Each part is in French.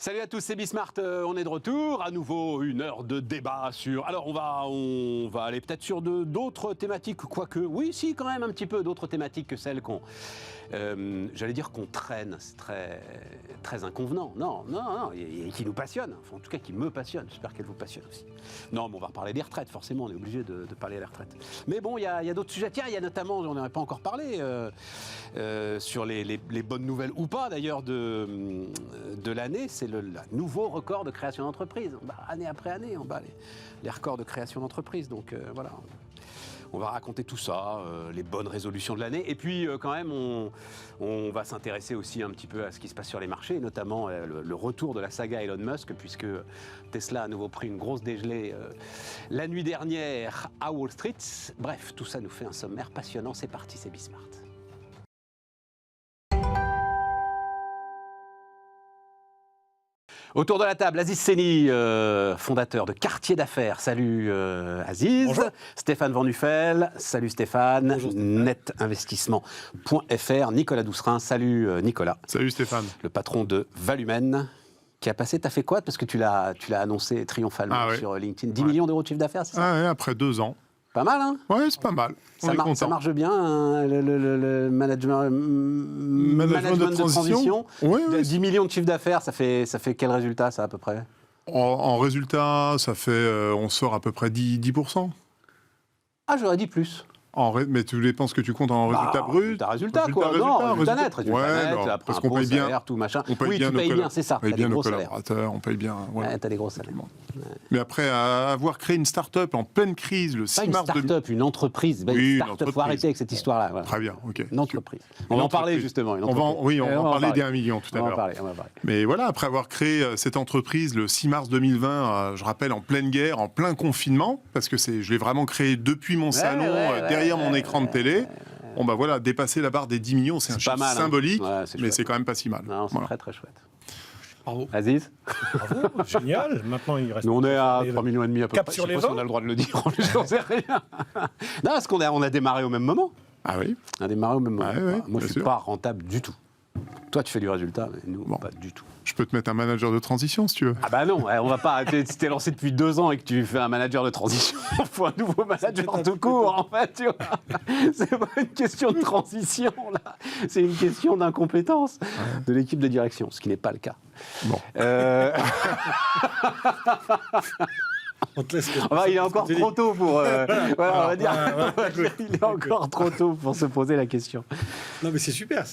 Salut à tous, c'est Bismart, on est de retour, à nouveau une heure de débat sur... Alors on va aller peut-être sur d'autres thématiques, quoique, oui si quand même un petit peu d'autres thématiques que celles qu'on... j'allais dire qu'on traîne, c'est très inconvenant, non, et qui nous passionne, enfin, en tout cas qui me passionne, j'espère qu'elle vous passionne aussi. Non, mais on va reparler des retraites, forcément, on est obligé de parler des retraites. Mais bon, il y a d'autres sujets, tiens, il y a notamment, on n'en a pas encore parlé, sur les bonnes nouvelles ou pas d'ailleurs de l'année, c'est le nouveau record de création d'entreprise. Année après année, on bat les records de création d'entreprise, donc voilà. On va raconter tout ça, les bonnes résolutions de l'année. Et puis, quand même, on va s'intéresser aussi un petit peu à ce qui se passe sur les marchés, notamment le retour de la saga Elon Musk, puisque Tesla a à nouveau pris une grosse dégelée la nuit dernière à Wall Street. Bref, tout ça nous fait un sommaire passionnant. C'est parti, c'est Bismart. Autour de la table, Aziz Seni, fondateur de Quartier d'affaires. Salut Aziz. Bonjour. Stéphane Van Nuffel. Salut Stéphane. Bonjour Stéphane. Netinvestissement.fr. Nicolas Doucerin. Salut Nicolas. Salut Stéphane. Le patron de Valumen, qui a passé, t'as fait quoi? Parce que tu l'as annoncé triomphalement sur LinkedIn. 10 millions d'euros de chiffre d'affaires, c'est ça? Ouais, après 2 ans. Pas mal, hein? Ouais, c'est pas mal. Ça marche bien, hein, le management de transition. Oui, 10 millions de chiffre d'affaires, ça fait quel résultat, ça, à peu près? En résultat, ça fait, on sort à peu près 10%. Ah, j'aurais dit plus. Mais tu dépenses que tu comptes en résultat brut. Résultat net, après parce qu'on paye bien, salaire, tout machin. On paye oui, bien tu payes bien, c'est ça. On paye T'as bien des nos gros salaires. collaborateurs, on paye bien. Voilà. Ouais, t'as des gros salaires. Ouais. Mais après, avoir créé une start-up en pleine crise le 6 mars... Pas une start-up, une entreprise. Oui, une start-up, faut arrêter avec cette histoire-là. Voilà. Très bien, ok. Une entreprise. On va en parler justement. On va en parler des 1 million tout à l'heure. On va en parler. Mais voilà, après avoir créé cette entreprise le 6 mars 2020, je rappelle, en pleine guerre, en plein confinement, parce que je l'ai vraiment créé depuis mon salon, derrière mon écran de télé. Bon bah voilà, dépasser la barre des 10 millions, c'est un chiffre symbolique, mais c'est quand même pas si mal. Non, c'est très très chouette. Bravo. Aziz? Bravo, génial. Maintenant, il reste... Nous, on est à 3,5 millions à peu près. Cap sur les Je sais pas si on a le droit de le dire, j'en sais rien. Non, parce qu'on a démarré au même moment. Ah oui? On a démarré au même moment. Moi, je ne suis sûr. pas rentable du tout. Toi, tu fais du résultat, mais nous, pas du tout. Je peux te mettre un manager de transition si tu veux. Ah bah non, on va pas. Si t'es lancé depuis 2 ans et que tu fais un manager de transition, il faut un nouveau manager tout court, en fait, tu vois. C'est pas une question de transition, là. C'est une question d'incompétence de l'équipe de direction, ce qui n'est pas le cas. Bon. Il est encore trop tôt pour... voilà, on va dire. Il est encore trop tôt pour se poser la question. Non, mais c'est super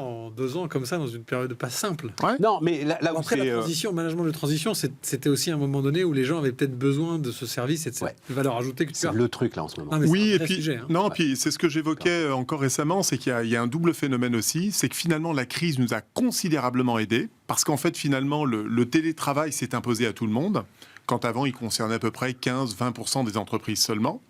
en 2 ans comme ça, dans une période pas simple. Ouais. Non, mais là où Après, c'est... la transition, management de transition, c'était aussi un moment donné où les gens avaient peut-être besoin de ce service et de cette valeur ajoutée que tu as. C'est le truc, là, en ce moment. Non, mais Oui, c'est un et vrai puis, sujet, hein. puis c'est ce que j'évoquais encore récemment, c'est qu'il y a un double phénomène aussi, c'est que finalement la crise nous a considérablement aidés, parce qu'en fait finalement le télétravail s'est imposé à tout le monde, quand avant il concernait à peu près 15-20% des entreprises seulement.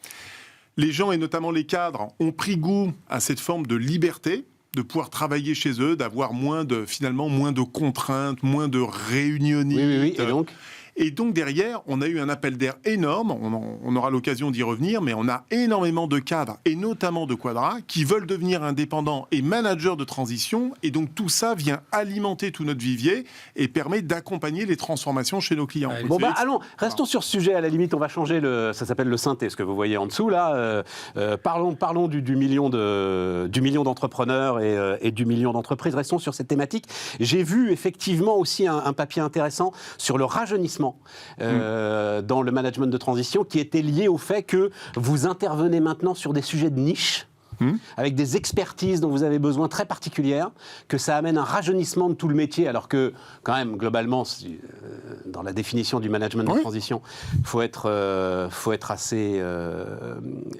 Les gens, et notamment les cadres, ont pris goût à cette forme de liberté, de pouvoir travailler chez eux, d'avoir moins de contraintes, moins de réunionites. Oui, Et donc derrière, on a eu un appel d'air énorme, on aura l'occasion d'y revenir, mais on a énormément de cadres, et notamment de Quadra, qui veulent devenir indépendants et managers de transition, et donc tout ça vient alimenter tout notre vivier et permet d'accompagner les transformations chez nos clients. Bon allons, restons sur ce sujet, à la limite on va changer ça s'appelle le synthé, ce que vous voyez en dessous là. Parlons du million d'entrepreneurs et du million d'entreprises, restons sur cette thématique. J'ai vu effectivement aussi un papier intéressant sur le rajeunissement dans le management de transition qui était lié au fait que vous intervenez maintenant sur des sujets de niche avec des expertises dont vous avez besoin très particulières, que ça amène un rajeunissement de tout le métier, alors que, quand même, globalement, dans la définition du management de transition, il faut être assez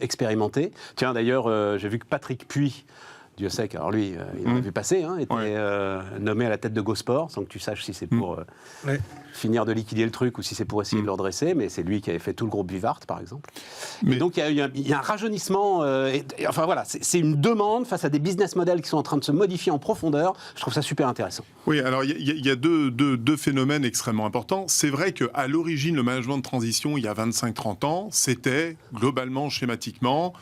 expérimenté. Tiens, d'ailleurs, j'ai vu que Patrick Puy, Dieu sait qu'alors lui, il l'a vu passer, était nommé à la tête de GoSport, sans que tu saches si c'est pour finir de liquider le truc ou si c'est pour essayer de le redresser, mais c'est lui qui avait fait tout le groupe Vivart, par exemple. Et donc il y a un rajeunissement, enfin voilà, c'est une demande face à des business models qui sont en train de se modifier en profondeur. Je trouve ça super intéressant. Oui, alors il y a deux phénomènes extrêmement importants. C'est vrai qu'à l'origine, le management de transition, il y a 25-30 ans, c'était globalement, schématiquement,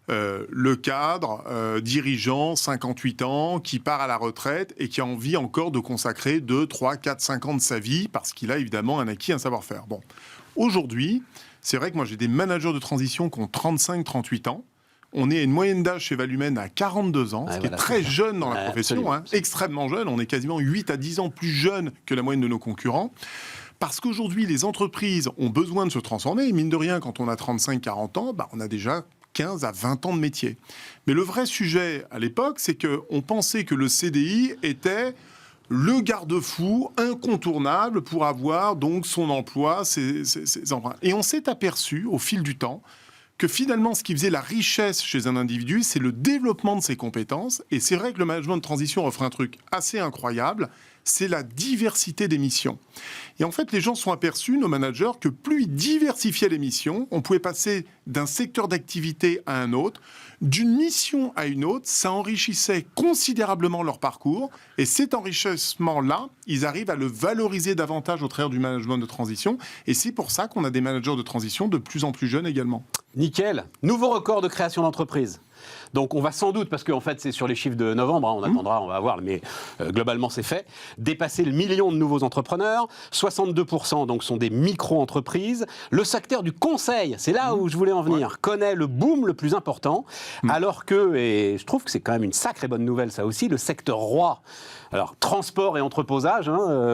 le cadre, dirigeant, 58 ans, qui part à la retraite et qui a envie encore de consacrer 2, 3, 4, 5 ans de sa vie parce qu'il a évidemment un acquis, un savoir-faire. Bon. Aujourd'hui, c'est vrai que moi j'ai des managers de transition qui ont 35, 38 ans. On est à une moyenne d'âge chez Valumène à 42 ans, ce qui est très jeune dans la profession, extrêmement jeune. On est quasiment 8 à 10 ans plus jeune que la moyenne de nos concurrents. Parce qu'aujourd'hui, les entreprises ont besoin de se transformer. Et mine de rien, quand on a 35-40 ans, on a déjà 15 à 20 ans de métier. Mais le vrai sujet à l'époque, c'est qu'on pensait que le CDI était le garde-fou incontournable pour avoir donc son emploi, ses emprunts. Et on s'est aperçu au fil du temps que finalement, ce qui faisait la richesse chez un individu, c'est le développement de ses compétences. Et c'est vrai que le management de transition offre un truc assez incroyable, c'est la diversité des missions. Et en fait, les gens sont aperçus, nos managers, que plus ils diversifiaient les missions, on pouvait passer d'un secteur d'activité à un autre, d'une mission à une autre, ça enrichissait considérablement leur parcours. Et cet enrichissement-là, ils arrivent à le valoriser davantage au travers du management de transition. Et c'est pour ça qu'on a des managers de transition de plus en plus jeunes également. Nickel. Nouveau record de création d'entreprise. Donc on va sans doute, parce qu'en fait c'est sur les chiffres de novembre, on attendra, on va voir, mais globalement c'est fait, dépasser le million de nouveaux entrepreneurs, 62% donc sont des micro-entreprises. Le secteur du conseil, c'est là où je voulais en venir, connaît le boom le plus important, alors que, et je trouve que c'est quand même une sacrée bonne nouvelle ça aussi, le secteur roi, alors transport et entreposage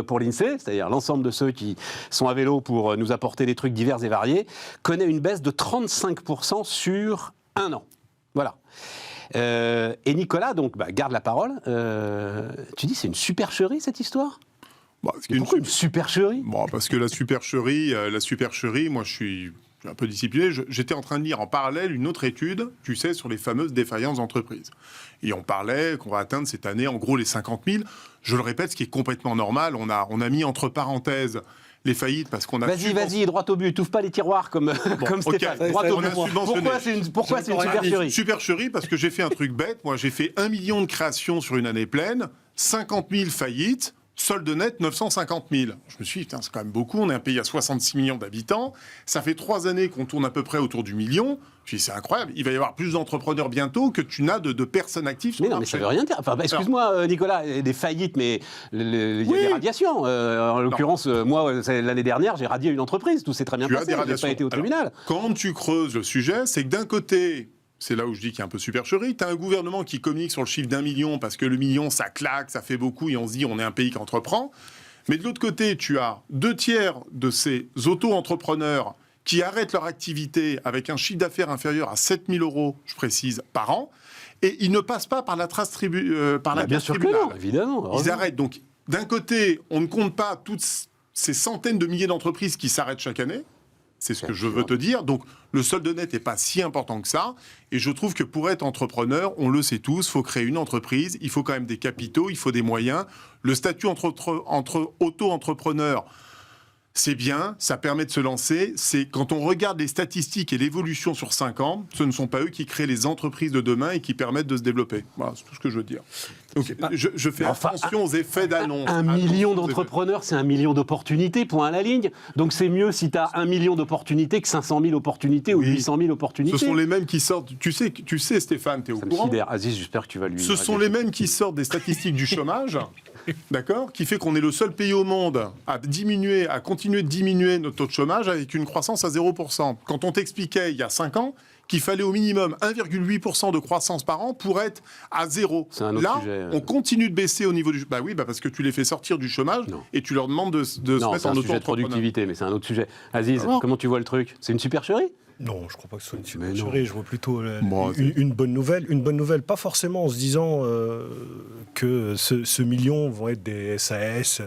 pour l'INSEE, c'est-à-dire l'ensemble de ceux qui sont à vélo pour nous apporter des trucs divers et variés, connaît une baisse de 35% sur un an. Voilà. Et Nicolas, donc, garde la parole. Tu dis, c'est une supercherie, cette histoire ? Pourquoi une supercherie ? Parce que la supercherie, moi, je suis un peu discipliné. J'étais en train de lire en parallèle une autre étude, tu sais, sur les fameuses défaillances d'entreprises. Et on parlait qu'on va atteindre cette année, en gros, les 50 000. Je le répète, ce qui est complètement normal. On a mis entre parenthèses les faillites parce qu'on a... Vas-y, droit au but, t'ouvres pas les tiroirs comme Stéphane. Droit au but. Pourquoi c'est une supercherie ? Supercherie parce que j'ai fait un truc bête. Moi, j'ai fait 1 million de créations sur une année pleine, 50 000 faillites, solde net 950 000. Je me suis dit, putain, c'est quand même beaucoup. On est un pays à 66 millions d'habitants. Ça fait 3 années qu'on tourne à peu près autour du million. Je me suis dit, c'est incroyable. Il va y avoir plus d'entrepreneurs bientôt que tu n'as de personnes actives sur le marché. Mais ça veut rien dire. Enfin, excuse-moi, Nicolas, des faillites, mais il y a des radiations. En l'occurrence, moi, l'année dernière, j'ai radié une entreprise. Tout s'est très bien passé. Je n'ai pas été au tribunal. Quand tu creuses le sujet, c'est que d'un côté... C'est là où je dis qu'il y a un peu supercherie. Tu as un gouvernement qui communique sur le chiffre d'1 million parce que le million, ça claque, ça fait beaucoup et on se dit on est un pays qui entreprend. Mais de l'autre côté, tu as 2/3 de ces auto-entrepreneurs qui arrêtent leur activité avec un chiffre d'affaires inférieur à 7 000 €, je précise, par an. Et ils ne passent pas par la trace par la bien sûr que non, évidemment. Ils arrêtent. Donc, d'un côté, on ne compte pas toutes ces centaines de milliers d'entreprises qui s'arrêtent chaque année. C'est ce que je veux te dire. Donc, le solde net n'est pas si important que ça. Et je trouve que pour être entrepreneur, on le sait tous, il faut créer une entreprise, il faut quand même des capitaux, il faut des moyens. Le statut entre auto-entrepreneurs, c'est bien, ça permet de se lancer. C'est quand on regarde les statistiques et l'évolution sur 5 ans, ce ne sont pas eux qui créent les entreprises de demain et qui permettent de se développer. Voilà, c'est tout ce que je veux dire. Donc, je fais attention aux effets d'annonce. 1 million d'entrepreneurs, c'est 1 million d'opportunités, point à la ligne. Donc c'est mieux si tu as 1 million d'opportunités que 500 000 opportunités ou 800 000 opportunités. Ce sont les mêmes qui sortent. Tu sais Stéphane, tu es au courant. Aziz, j'espère que tu vas lui... Ce sont les mêmes qui sortent des statistiques du chômage, d'accord, qui fait qu'on est le seul pays au monde à continuer de diminuer notre taux de chômage avec une croissance à 0%. Quand on t'expliquait il y a 5 ans qu'il fallait au minimum 1,8% de croissance par an pour être à 0. Là, on continue de baisser au niveau du... parce que tu les fais sortir du chômage et tu leur demandes de se mettre en auto-entrepreneur. C'est un sujet de productivité, mais c'est un autre sujet. Aziz, comment tu vois le truc ? C'est une supercherie ? Non, je ne crois pas que ce soit une supercherie. Je vois plutôt une bonne nouvelle. Une bonne nouvelle, pas forcément en se disant que ce million vont être des SAS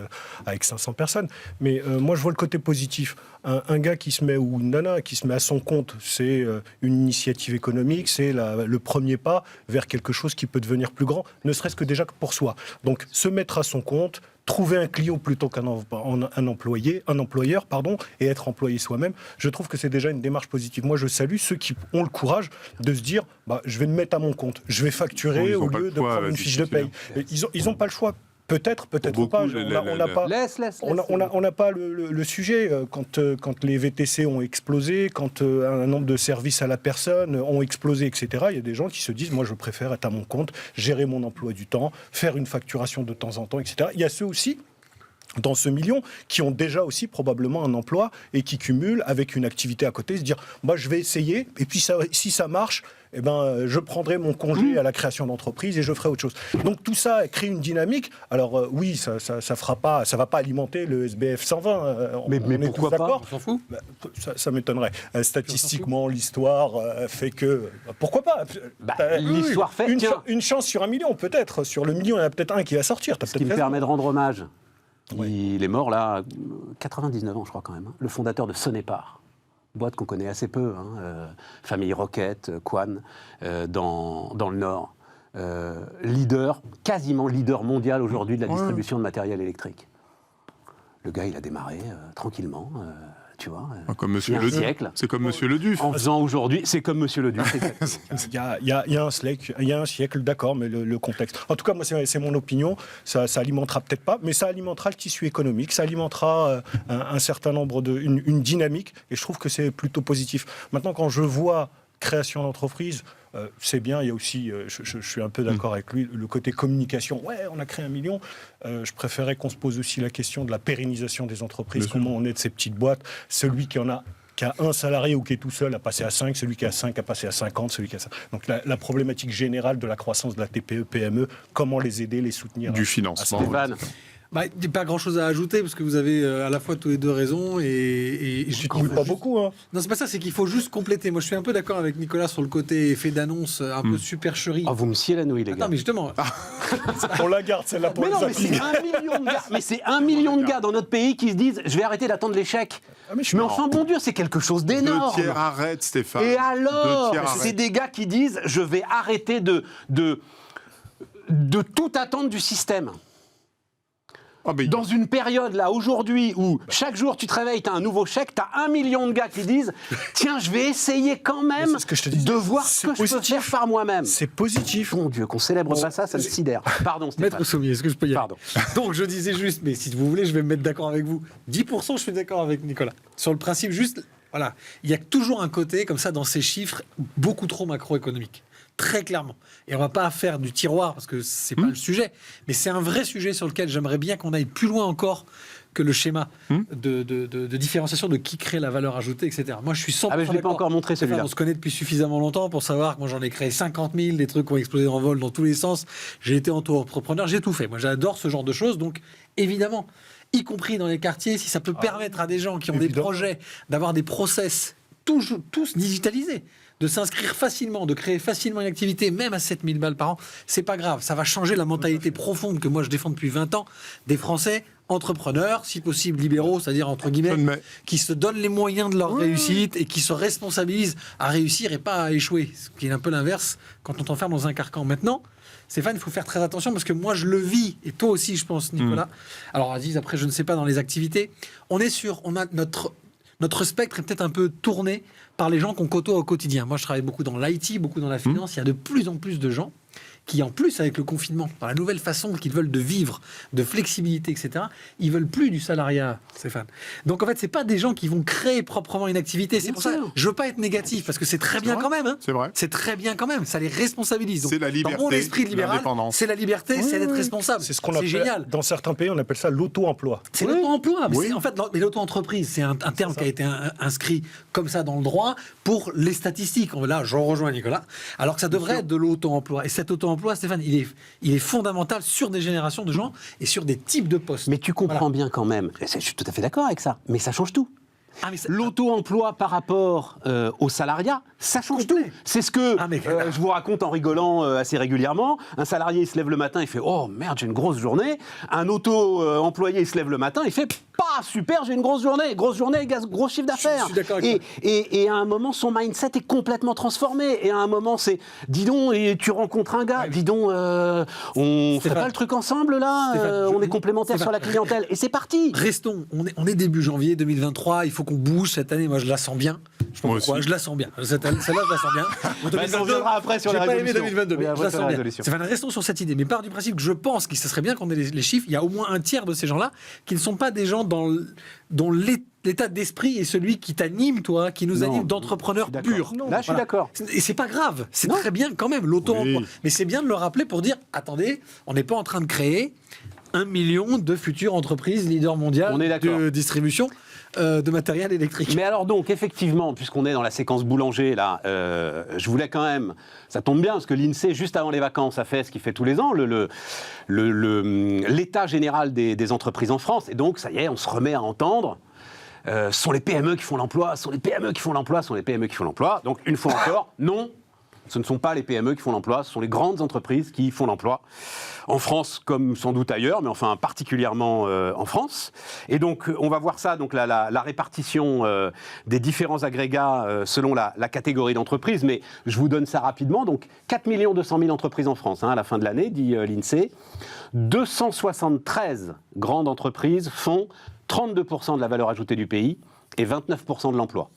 avec 500 personnes. Mais moi, je vois le côté positif. Un gars qui se met, ou une nana qui se met à son compte, c'est une initiative économique, c'est le premier pas vers quelque chose qui peut devenir plus grand, ne serait-ce que déjà pour soi. Donc, se mettre à son compte, trouver un client plutôt qu'un employeur, et être employé soi-même, je trouve que c'est déjà une démarche positive. Moi, je salue ceux qui ont le courage de se dire je vais me mettre à mon compte, je vais facturer au lieu de prendre une fiche de paye. Ils n'ont pas le choix. Peut-être pas. On n'a pas le sujet. Quand les VTC ont explosé, quand un nombre de services à la personne ont explosé, etc., il y a des gens qui se disent, moi, je préfère être à mon compte, gérer mon emploi du temps, faire une facturation de temps en temps, etc. Il y a ceux aussi, dans ce million, qui ont déjà aussi probablement un emploi et qui cumulent avec une activité à côté, se dire, moi, je vais essayer, et puis si ça marche, je prendrai mon congé à la création d'entreprise et je ferai autre chose. Donc tout ça crée une dynamique. Alors oui, ça va pas alimenter le SBF 120. Mais pourquoi pas ? On s'en fout. Ça m'étonnerait. Statistiquement, l'histoire fait que pourquoi pas ? L'histoire fait une chance sur 1 million peut-être. Sur le million, il y en a peut-être un qui va sortir. Ce qui me permet de rendre hommage. Ouais. Il est mort là, 99 ans je crois quand même. Le fondateur de Sonépar. Boîte qu'on connaît assez peu, famille Roquette, Quan, dans le Nord. Quasiment leader mondial aujourd'hui de la distribution de matériel électrique. Le gars, il a démarré tranquillement, tu vois. Comme Monsieur Le siècle. C'est comme Monsieur Le Duf. En faisant aujourd'hui, c'est comme Monsieur Le Duf. Il y a un siècle, d'accord, mais le contexte. En tout cas, moi, c'est mon opinion. Ça alimentera peut-être pas, mais ça alimentera le tissu économique, ça alimentera un certain nombre une dynamique, et je trouve que c'est plutôt positif. Maintenant, quand je vois création d'entreprise, c'est bien. Il y a aussi, je suis un peu d'accord avec lui, le côté communication. Ouais, on a créé 1 million. Je préférais qu'on se pose aussi la question de la pérennisation des entreprises. Comment on est de ces petites boîtes. Celui qui a un salarié ou qui est tout seul a passé à 5, celui qui a 5 a passé à 50, celui qui a 5. Donc la problématique générale de la croissance de la TPE, PME, comment les aider, les soutenir. Du financement. Stéphane. Il n'y a pas grand-chose à ajouter, parce que vous avez à la fois tous les deux raison, et je ne pas beaucoup. Hein. Non, c'est pas ça, c'est qu'il faut juste compléter. Moi, je suis un peu d'accord avec Nicolas sur le côté effet d'annonce, un peu supercherie. Vous me sciez la nouille, les gars. Attends, mais justement... On la garde, celle-là, pour les mais c'est 1 million de gars dans notre pays qui se disent, je vais arrêter d'attendre l'échec. Mais enfin, bon Dieu, c'est quelque chose d'énorme. 2 tiers arrêtent, Stéphane. Et alors, c'est des gars qui disent, je vais arrêter de tout attendre du système. Dans une période, là, aujourd'hui, où chaque jour tu te réveilles, tu as un nouveau chèque, tu as 1 million de gars qui disent « Tiens, je vais essayer quand même de voir ce que je peux faire par moi-même. » C'est positif. Mon Dieu, qu'on célèbre pas ça me sidère. Pardon, Stéphane. Maître Sommier, est-ce que je peux y aller ? Pardon. Donc, je disais juste, mais si vous voulez, je vais me mettre d'accord avec vous. 10%, je suis d'accord avec Nicolas. Sur le principe, juste, voilà, il y a toujours un côté, comme ça, dans ces chiffres, beaucoup trop macroéconomique. Très clairement. Et on ne va pas faire du tiroir, parce que ce n'est pas le sujet, mais c'est un vrai sujet sur lequel j'aimerais bien qu'on aille plus loin encore que le schéma de différenciation de qui crée la valeur ajoutée, etc. Moi, je suis 100% je ne l'ai pas encore montré, celui-là. On se connaît depuis suffisamment longtemps pour savoir que moi, j'en ai créé 50 000, des trucs qui ont explosé en vol dans tous les sens. J'ai été entrepreneur, j'ai tout fait. Moi, j'adore ce genre de choses, donc évidemment, y compris dans les quartiers, si ça peut permettre à des gens qui ont des projets d'avoir des process tous digitalisés, de s'inscrire facilement, de créer facilement une activité, même à 7 000 balles par an, c'est pas grave. Ça va changer la mentalité profonde que moi je défends depuis 20 ans des Français entrepreneurs, si possible libéraux, c'est-à-dire entre guillemets, qui se donnent les moyens de leur réussite et qui se responsabilisent à réussir et pas à échouer. Ce qui est un peu l'inverse quand on t'enferme dans un carcan. Maintenant, Stéphane, il faut faire très attention parce que moi je le vis, et toi aussi je pense, Nicolas. Alors Aziz, après je ne sais pas dans les activités, on a notre spectre est peut-être un peu tourné par les gens qu'on côtoie au quotidien. Moi, je travaille beaucoup dans l'IT, beaucoup dans la finance. Il y a de plus en plus de gens qui, en plus, avec le confinement, dans la nouvelle façon qu'ils veulent de vivre, de flexibilité, etc., ils veulent plus du salariat, Stéphane. Donc, en fait, c'est pas des gens qui vont créer proprement une activité. C'est pour ça que je veux pas être négatif, parce que c'est très bien quand même. Hein. C'est vrai. C'est très bien quand même. Ça les responsabilise. Donc, c'est la liberté, dans mon esprit libéral, c'est la liberté, c'est d'être responsable. C'est ce qu'on appelle, génial. Dans certains pays, on appelle ça l'auto-emploi. C'est l'auto-emploi. Mais en fait, l'auto-entreprise, c'est un terme qui a été inscrit comme ça dans le droit pour les statistiques. Là, je rejoins Nicolas. Alors que ça devrait être de l'auto-emploi. Et cet auto-emploi, Stéphane, il est fondamental sur des générations de gens et sur des types de postes. Mais tu comprends bien quand même, je suis tout à fait d'accord avec ça, mais ça change tout. L'auto-emploi par rapport au salariat, ça change tout. C'est ce que je vous raconte en rigolant assez régulièrement. Un salarié, il se lève le matin, il fait « Oh merde, j'ai une grosse journée ». Un auto-employé, il se lève le matin, il fait « Pas super, j'ai une grosse journée, gros chiffre d'affaires ». Et à un moment, son mindset est complètement transformé. Et à un moment, c'est « Dis donc, et tu rencontres un gars, dis donc, on ferait pas le truc ensemble là on est complémentaires sur la clientèle ». Et c'est parti. Restons, on est début janvier 2023, il faut faut qu'on bouge cette année. Moi, je la sens bien. Je sais pas pourquoi, je la sens bien. Celle-là, je la sens bien. On reviendra après sur j'ai la pas aimé résolution. 2022, mais je la sens bien. Résolution. Restons sur cette idée. Mais part du principe que je pense que ce serait bien qu'on ait les chiffres. Il y a au moins un tiers de ces gens-là qui ne sont pas des gens dont l'état d'esprit est celui qui t'anime, toi, qui nous anime d'entrepreneurs purs. Là, je suis d'accord. Et c'est pas grave. C'est très bien quand même, l'auto-emploi. Mais c'est bien de le rappeler pour dire, attendez, on n'est pas en train de créer 1 million de futures entreprises leaders mondiales de distribution de matériel électrique. Mais alors donc, effectivement, puisqu'on est dans la séquence boulanger, là, je voulais quand même... Ça tombe bien, parce que l'INSEE, juste avant les vacances, a fait ce qu'il fait tous les ans, l'état général des entreprises en France. Et donc, ça y est, on se remet à entendre... ce sont les PME qui font l'emploi, ce sont les PME qui font l'emploi, ce sont les PME qui font l'emploi. Donc, une fois encore, non, ce ne sont pas les PME qui font l'emploi, ce sont les grandes entreprises qui font l'emploi. En France, comme sans doute ailleurs, mais enfin particulièrement en France. Et donc, on va voir ça, donc la répartition des différents agrégats selon la catégorie d'entreprise. Mais je vous donne ça rapidement. Donc, 4 200 000 entreprises en France à la fin de l'année, dit l'INSEE. 273 grandes entreprises font 32% de la valeur ajoutée du pays et 29% de l'emploi.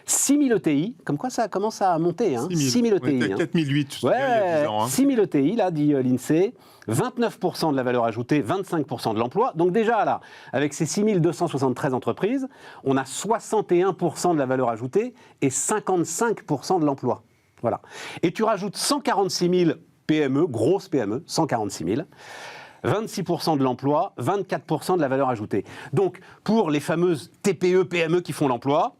6 000 ETI, comme quoi ça commence à monter. 6 000 ETI. On était à 4 008 ouais, il y a 10 ans. 6 000 ETI, là, dit l'INSEE, 29% de la valeur ajoutée, 25% de l'emploi. Donc déjà, là, avec ces 6 273 entreprises, on a 61% de la valeur ajoutée et 55% de l'emploi. Voilà. Et tu rajoutes 146 000 PME, grosses PME, 146 000. 26% de l'emploi, 24% de la valeur ajoutée. Donc, pour les fameuses TPE, PME qui font l'emploi,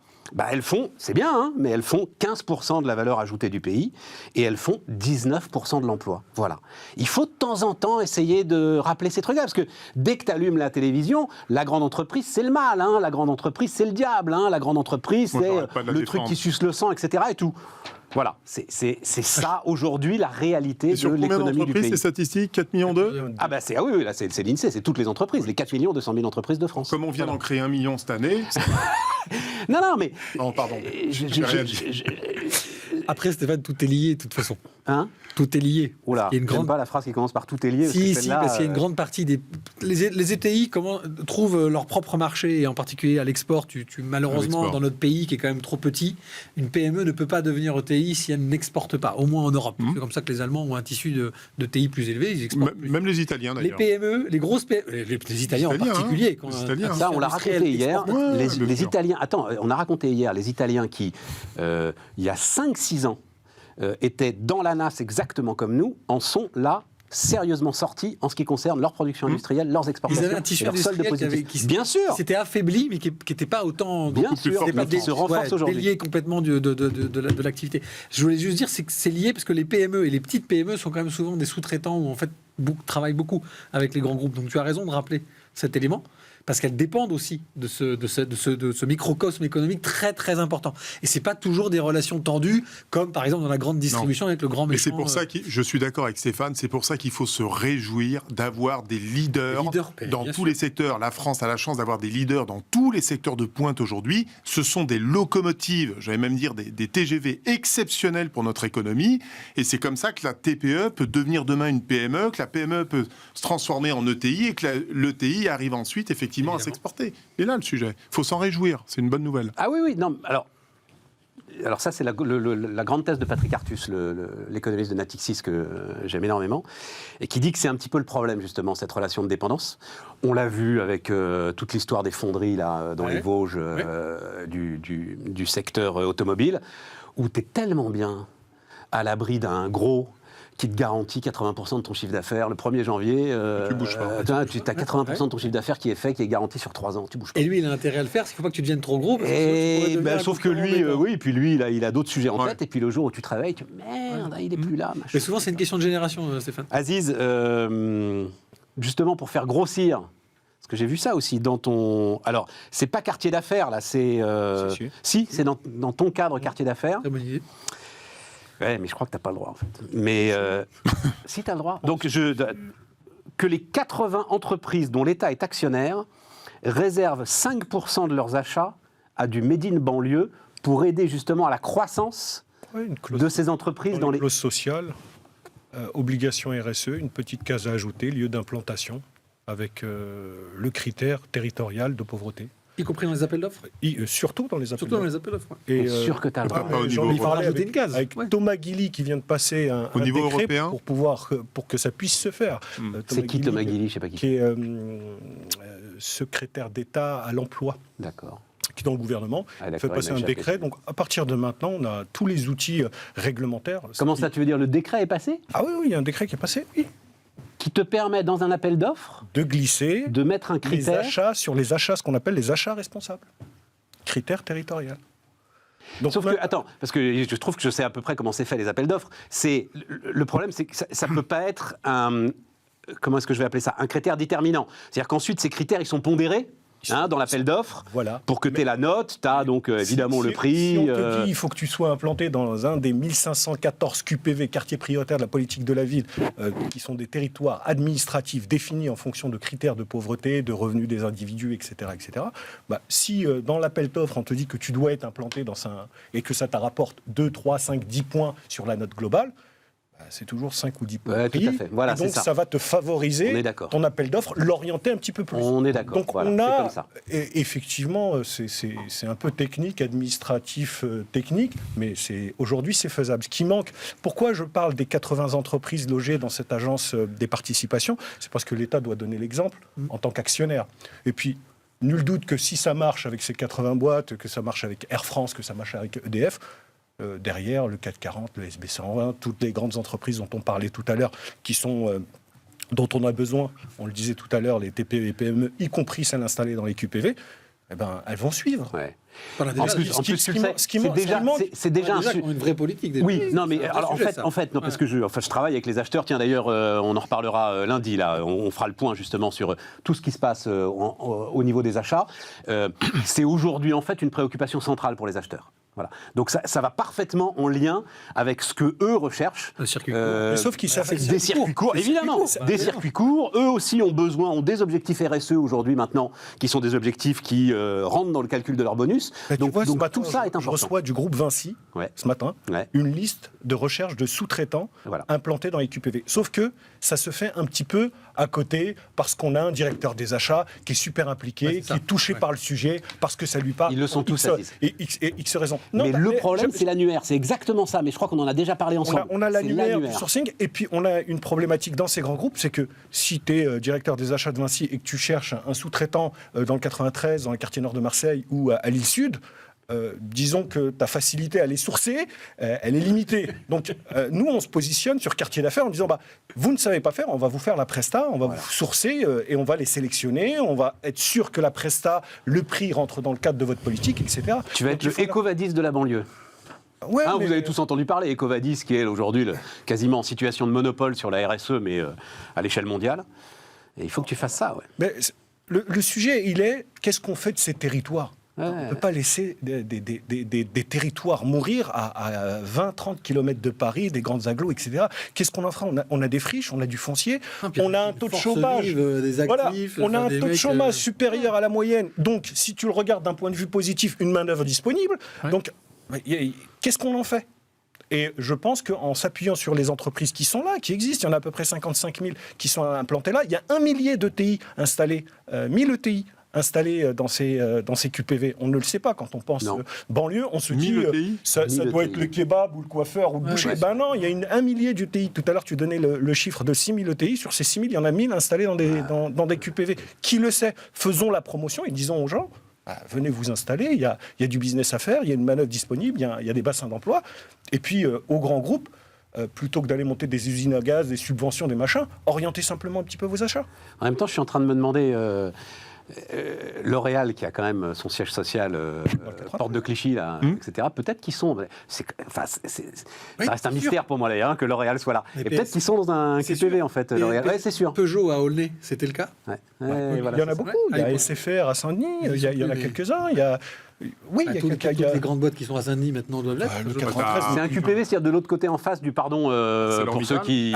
elles font, c'est bien, mais elles font 15% de la valeur ajoutée du pays et elles font 19% de l'emploi. Voilà. Il faut de temps en temps essayer de rappeler ces trucs-là, parce que dès que tu allumes la télévision, la grande entreprise, c'est le mal, la grande entreprise, c'est le diable, la grande entreprise, c'est le truc qui suce le sang, etc. et tout. Voilà, c'est ça aujourd'hui la réalité de l'économie du pays. Ces statistiques, 4 millions d'eux. Oui, là c'est l'INSEE, c'est toutes les entreprises, les 4 200 000 entreprises de France. Comme on vient d'en créer 1 million cette année. Non, mais... Non, pardon. Après, Stéphane, tout est lié de toute façon. Tout est lié. Oula, j'aime pas la phrase qui commence par tout est lié. Si, parce qu'il y a une grande partie des... Les ETI trouvent leur propre marché, et en particulier à l'export. Malheureusement, dans notre pays, qui est quand même trop petit, une PME ne peut pas devenir ETI si elle n'exporte pas, au moins en Europe. C'est comme ça que les Allemands ont un tissu de TI plus élevé, ils exportent plus. Même les Italiens, d'ailleurs. Les PME, les grosses PME, les Italiens en particulier. Ça, on l'a raconté hier. Les Italiens... Attends, on a raconté hier, les Italiens qui, il y a 5-6 ans, étaient dans la NAS exactement comme nous, en sont là sérieusement sortis en ce qui concerne leur production industrielle, leurs exportations. Ils avaient un tissu industriel qui bien sûr, s'était affaibli, mais qui n'était pas autant... Bien sûr, qui se renforce aujourd'hui. Délié complètement de l'activité. Je voulais juste dire, c'est que c'est lié parce que les PME et les petites PME sont quand même souvent des sous-traitants où en fait travaillent beaucoup avec les grands groupes. Donc tu as raison de rappeler cet élément, parce qu'elles dépendent aussi de ce microcosme économique très très important. Et c'est pas toujours des relations tendues, comme par exemple dans la grande distribution avec le grand méchant. Et c'est pour ça que je suis d'accord avec Stéphane, c'est pour ça qu'il faut se réjouir d'avoir des leaders dans tous les secteurs. La France a la chance d'avoir des leaders dans tous les secteurs de pointe aujourd'hui. Ce sont des locomotives, j'allais même dire des TGV exceptionnels pour notre économie. Et c'est comme ça que la TPE peut devenir demain une PME, que la PME peut se transformer en ETI et que l'ETI arrive ensuite effectivement à s'exporter. Et là, le sujet, il faut s'en réjouir, c'est une bonne nouvelle. Ah oui, non, alors ça, c'est la grande thèse de Patrick Artus, l'économiste de Natixis que j'aime énormément, et qui dit que c'est un petit peu le problème, justement, cette relation de dépendance. On l'a vu avec toute l'histoire des fonderies là, dans les Vosges du secteur automobile, où tu es tellement bien à l'abri d'un gros qui te garantit 80% de ton chiffre d'affaires. Le 1er janvier, tu bouges pas. Tu as 80% de ton chiffre d'affaires qui est fait, qui est garanti sur 3 ans. Tu bouges pas. Et lui, il a intérêt à le faire, parce qu'il ne faut pas que tu deviennes trop gros. Sauf que lui, puis lui, il a d'autres sujets en tête. Et puis le jour où tu te réveilles, tu dis merde, il n'est plus là. Machin. Mais souvent, c'est une question de génération, Stéphane. Aziz, justement pour faire grossir. Parce que j'ai vu ça aussi dans ton... Alors, c'est pas quartier d'affaires, là, c'est... Si, c'est dans ton cadre quartier d'affaires. Très bonne idée. Ouais, mais je crois que tu n'as pas le droit, en fait. Mais si, tu as le droit. Donc, que les 80 entreprises dont l'État est actionnaire réservent 5% de leurs achats à du Made in banlieue pour aider justement à la croissance de ces entreprises. Dans les clauses sociales, obligation RSE, une petite case à ajouter, lieu d'implantation, avec le critère territorial de pauvreté. Y compris dans les appels d'offres. Surtout dans les appels Surtout dans d'offres. les appels d'offres. C'est sûr que tu as le droit. Pas au niveau J'en ai parlé rajouter une case. avec Ouais. Thomas Guilly qui vient de passer un niveau décret européen pour que ça puisse se faire. C'est qui Thomas Guilly? Je sais pas qui. Qui est secrétaire d'État à l'emploi. D'accord. Qui est dans le gouvernement, Ah, d'accord, fait passer il m'a un échappé. décret. Donc, à partir de maintenant, on a tous les outils réglementaires. Comment ça, tu veux dire, le décret est passé? Ah oui, il y a un décret qui est passé, oui. Qui te permet, dans un appel d'offres, De glisser de mettre un les critère. achats sur les achats, ce qu'on appelle les achats responsables. Critères territoriaux. Donc, Sauf que, attends, parce que je trouve que je sais à peu près comment c'est fait les appels d'offres. Le problème, c'est que ça peut pas être un. Comment est-ce que je vais appeler ça? Un critère déterminant. C'est-à-dire qu'ensuite, ces critères, ils sont pondérés. Dans l'appel d'offres, Voilà. pour que tu aies la note, tu as donc évidemment le prix. Si on te dit il faut que tu sois implanté dans un des 1514 QPV, quartiers prioritaires de la politique de la ville, qui sont des territoires administratifs définis en fonction de critères de pauvreté, de revenus des individus, etc. etc. Si dans l'appel d'offres, on te dit que tu dois être implanté et que ça te rapporte 2, 3, 5, 10 points sur la note globale, c'est toujours 5 ou 10 points. Ouais, tout à fait. Voilà, et donc c'est ça. ça va te On est favoriser d'accord. ton appel d'offres, l'orienter un petit peu plus. On est d'accord. Donc Voilà, on c'est a, comme ça. et effectivement, c'est un peu technique, administratif, technique, mais aujourd'hui c'est faisable. Ce qui manque, pourquoi je parle des 80 entreprises logées dans cette agence des participations, c'est parce que l'État doit donner l'exemple en tant qu'actionnaire. Et puis, nul doute que si ça marche avec ces 80 boîtes, que ça marche avec Air France, que ça marche avec EDF, derrière le CAC 40, le SB 120, toutes les grandes entreprises dont on parlait tout à l'heure, dont on a besoin, on le disait tout à l'heure, les TPE et PME, y compris celles installées dans les QPV, elles vont suivre. Ouais. Voilà, En plus, tu le sais, c'est déjà un sujet. une vraie politique. Déjà. Oui, non, mais C'est un alors, vrai sujet, en fait, non, parce que je travaille avec les acheteurs. Tiens, d'ailleurs, on en reparlera lundi. Là, on fera le point justement sur tout ce qui se passe au niveau des achats. C'est aujourd'hui en fait une préoccupation centrale pour les acheteurs. Voilà. Donc ça va parfaitement en lien avec ce que eux recherchent. Le circuit Mais sauf qu'ils savent Des circuits courts, évidemment. Des circuits courts. Eux aussi ont des objectifs RSE aujourd'hui maintenant, qui sont des objectifs qui rentrent dans le calcul de leur bonus. Donc tout ça est important. Je reçois du groupe Vinci, ce matin, une liste de recherche de sous-traitants implantés dans les QPV. Sauf que ça se fait un petit peu à côté, parce qu'on a un directeur des achats qui est super impliqué, qui est touché par le sujet, parce que ça lui parle. Ils le sont tous, et X raisons. Mais le problème, c'est l'annuaire. C'est exactement ça. Mais je crois qu'on en a déjà parlé ensemble. On a l'annuaire du sourcing, et puis on a une problématique dans ces grands groupes, c'est que si tu es directeur des achats de Vinci et que tu cherches un sous-traitant dans le 93, dans le quartier nord de Marseille ou à l'île Sud, disons que ta facilité à les sourcer, elle est limitée. Donc, nous, on se positionne sur quartier d'affaires en disant, vous ne savez pas faire, on va vous faire la presta, on va vous sourcer et on va les sélectionner, on va être sûr que la presta, le prix rentre dans le cadre de votre politique, etc. Tu vas être le Ecovadis de la banlieue. Ouais, Vous avez tous entendu parler, Ecovadis, qui est aujourd'hui quasiment en situation de monopole sur la RSE, mais à l'échelle mondiale. Et il faut que tu fasses ça, Mais le sujet, il est, qu'est-ce qu'on fait de ces territoires ? On ne peut pas laisser des territoires mourir à 20-30 km de Paris, des grandes agglos, etc. Qu'est-ce qu'on en fera ? On a des friches, on a du foncier, on a un taux de chômage. Des actifs, on a un taux de chômage supérieur à la moyenne. Donc, si tu le regardes d'un point de vue positif, une main-d'œuvre disponible. Donc, qu'est-ce qu'on en fait ? Et je pense qu'en s'appuyant sur les entreprises qui sont là, qui existent, il y en a à peu près 55 000 qui sont implantées là, il y a 1 millier d'ETI installés, 1000 ETI installés dans ces QPV. On ne le sait pas quand on pense banlieue, on se dit ça doit être le kebab ou le coiffeur ou le boucher. Non, il y a 1 millier d'ETI. Tout à l'heure, tu donnais le chiffre de 6 000 ETI. Sur ces 6 000, il y en a 1000 installés dans des QPV. Qui le sait ? Faisons la promotion et disons aux gens, venez vous installer, il y a du business à faire, il y a une manœuvre disponible, il y a des bassins d'emploi. Et puis, aux grands groupes, plutôt que d'aller monter des usines à gaz, des subventions, des machins, orientez simplement un petit peu vos achats. En même temps, je suis en train de me demander... L'Oréal, qui a quand même son siège social porte de Clichy, là, etc., peut-être qu'ils sont... ça reste un mystère pour moi, d'ailleurs, que L'Oréal soit là. Et peut-être qu'ils sont dans un QPV, en fait, L'Oréal. Oui, c'est sûr. Peugeot à Aulnay, c'était le cas. Il y en a beaucoup. Il y a SFR à Saint-Denis, il y en a quelques-uns. Oui, il y a toutes les grandes boîtes qui sont à Saint-Denis maintenant doivent l'être. C'est un QPV, c'est-à-dire de l'autre côté en face du pour ceux qui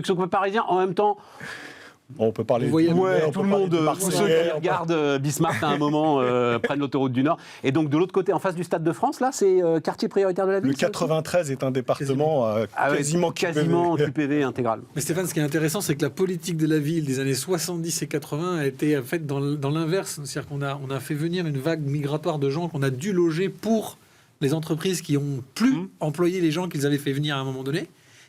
sont parisiens. En même temps... On peut parler. Vous voyez, Tout le monde, tous ceux qui regardent Bismarck à un moment prennent l'autoroute du Nord. Et donc de l'autre côté, en face du Stade de France, là, c'est quartier prioritaire de la ville. Le 93 est un département quasiment QPV intégral. Mais Stéphane, ce qui est intéressant, c'est que la politique de la ville des années 70 et 80 a été faite dans l'inverse. C'est-à-dire qu'on a fait venir une vague migratoire de gens qu'on a dû loger pour les entreprises qui ont plus employé les gens qu'ils avaient fait venir à un moment donné.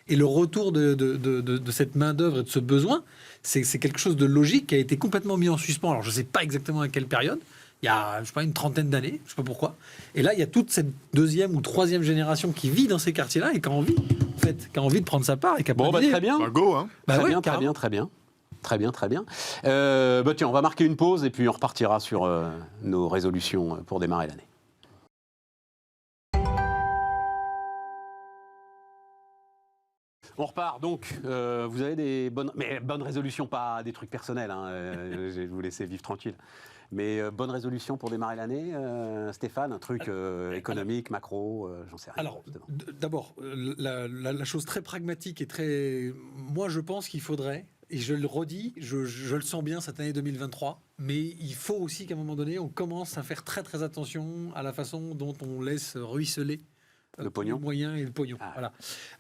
Et le retour de cette main-d'œuvre et de ce besoin, c'est quelque chose de logique qui a été complètement mis en suspens. Alors, je ne sais pas exactement à quelle période. Il y a, je sais pas, une trentaine d'années, je ne sais pas pourquoi. Et là, il y a toute cette deuxième ou troisième génération qui vit dans ces quartiers-là et qui a envie, en fait, qui a envie de prendre sa part et qui a Bon, très bien. Go, hein. Très bien. Tiens, on va marquer une pause et puis on repartira sur nos résolutions pour démarrer l'année. On repart donc. Vous avez des bonnes résolutions, pas des trucs personnels. Je vais vous laisser vivre tranquille. Mais bonne résolution pour démarrer l'année, Stéphane, un truc économique, macro, j'en sais rien. Alors, d'abord, la chose très pragmatique et très... Moi, je pense qu'il faudrait, et je le redis, je le sens bien cette année 2023, mais il faut aussi qu'à un moment donné, on commence à faire très très attention à la façon dont on laisse ruisseler le pognon. Les moyens et le pognon. Voilà.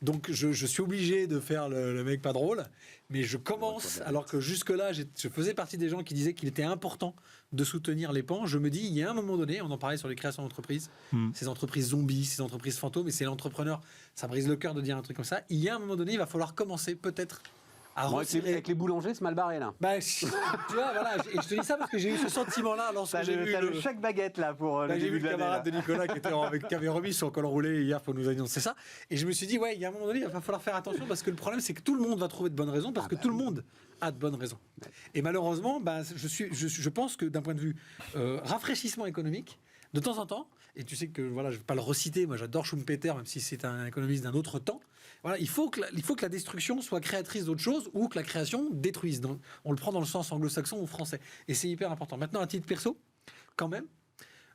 Donc je suis obligé de faire le mec pas drôle, mais je commence, alors que jusque-là, je faisais partie des gens qui disaient qu'il était important de soutenir les pans. Je me dis, il y a un moment donné, on en parlait sur les créations d'entreprises, ces entreprises zombies, ces entreprises fantômes, et c'est l'entrepreneur, ça brise le cœur de dire un truc comme ça. Il y a un moment donné, il va falloir commencer peut-être avec les boulangers, c'est mal barré là. Tu vois, voilà, et je te dis ça parce que j'ai eu ce sentiment-là lorsque j'ai vu le chèque baguette là pour le j'ai vu début le de camarade de Nicolas qui avait remis son col roulé hier pour nous annoncer ça. Et je me suis dit, ouais, il y a un moment donné, il va falloir faire attention parce que le problème, c'est que tout le monde va trouver de bonnes raisons parce que tout le monde a de bonnes raisons. Et malheureusement, je pense que d'un point de vue rafraîchissement économique, de temps en temps, et tu sais que voilà, je ne vais pas le reciter, moi j'adore Schumpeter, même si c'est un économiste d'un autre temps, voilà, il faut que la destruction soit créatrice d'autre chose ou que la création détruise. Donc, on le prend dans le sens anglo-saxon ou français. Et c'est hyper important. Maintenant, à titre perso, quand même,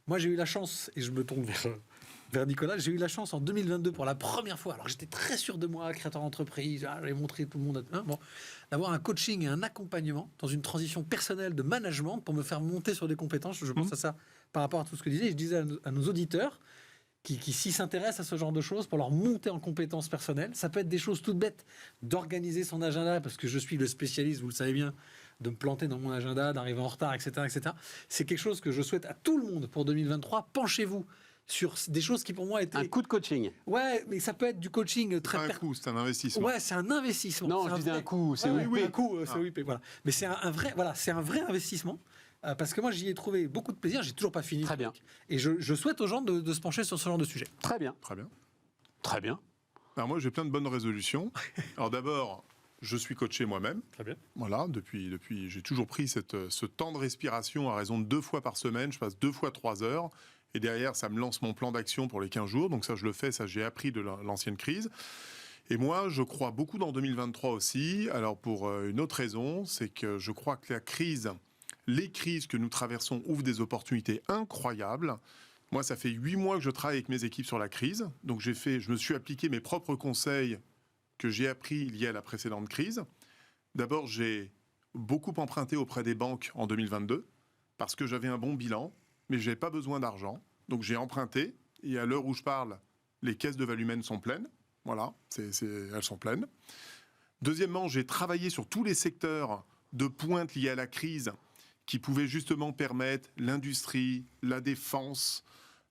moi j'ai eu la chance, et je me tourne vers Nicolas, j'ai eu la chance en 2022 pour la première fois, alors j'étais très sûr de moi, créateur d'entreprise, j'avais montré tout le monde, d'avoir un coaching et un accompagnement dans une transition personnelle de management pour me faire monter sur des compétences. Je pense à ça par rapport à tout ce que je disais. Je disais à nos auditeurs qui s'y s'intéressent à ce genre de choses, pour leur monter en compétences personnelles. Ça peut être des choses toutes bêtes, d'organiser son agenda, parce que je suis le spécialiste, vous le savez bien, de me planter dans mon agenda, d'arriver en retard, etc., etc. C'est quelque chose que je souhaite à tout le monde pour 2023. Penchez-vous sur des choses qui pour moi étaient... Un coup de coaching. Ouais, mais ça peut être du coaching très... Un coup, c'est un investissement. Ouais, c'est un investissement. Non, je disais un coup, c'est oui. Un coup, c'est oui, voilà. Mais c'est un vrai investissement. Parce que moi, j'y ai trouvé beaucoup de plaisir. J'ai toujours pas fini. Très bien. Et je souhaite aux gens de se pencher sur ce genre de sujet. Très bien. Alors moi, j'ai plein de bonnes résolutions. Alors d'abord, je suis coaché moi-même. Très bien. Voilà, depuis j'ai toujours pris ce temps de respiration à raison de 2 fois par semaine. Je passe 2 fois 3 heures. Et derrière, ça me lance mon plan d'action pour les 15 jours. Donc ça, je le fais. Ça, j'ai appris de l'ancienne crise. Et moi, je crois beaucoup dans 2023 aussi. Alors pour une autre raison, c'est que je crois que les crises que nous traversons ouvrent des opportunités incroyables. Moi, ça fait 8 mois que je travaille avec mes équipes sur la crise. Donc, je me suis appliqué mes propres conseils que j'ai appris liés à la précédente crise. D'abord, j'ai beaucoup emprunté auprès des banques en 2022 parce que j'avais un bon bilan, mais je n'avais pas besoin d'argent. Donc, j'ai emprunté. Et à l'heure où je parle, les caisses de Valumène sont pleines. Voilà, elles sont pleines. Deuxièmement, j'ai travaillé sur tous les secteurs de pointe liés à la crise qui pouvaient justement permettre l'industrie, la défense,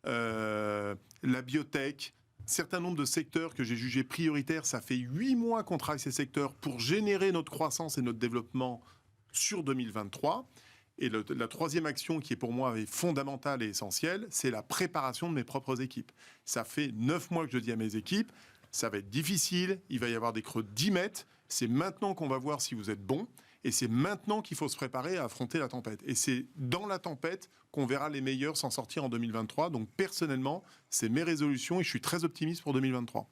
la biotech, certain nombre de secteurs que j'ai jugés prioritaires. Ça fait 8 mois qu'on travaille ces secteurs pour générer notre croissance et notre développement sur 2023. Et la troisième action qui est pour moi fondamentale et essentielle, c'est la préparation de mes propres équipes. Ça fait 9 mois que je dis à mes équipes, ça va être difficile, il va y avoir des creux de 10 mètres, c'est maintenant qu'on va voir si vous êtes bon. Et c'est maintenant qu'il faut se préparer à affronter la tempête. Et c'est dans la tempête qu'on verra les meilleurs s'en sortir en 2023. Donc personnellement, c'est mes résolutions et je suis très optimiste pour 2023.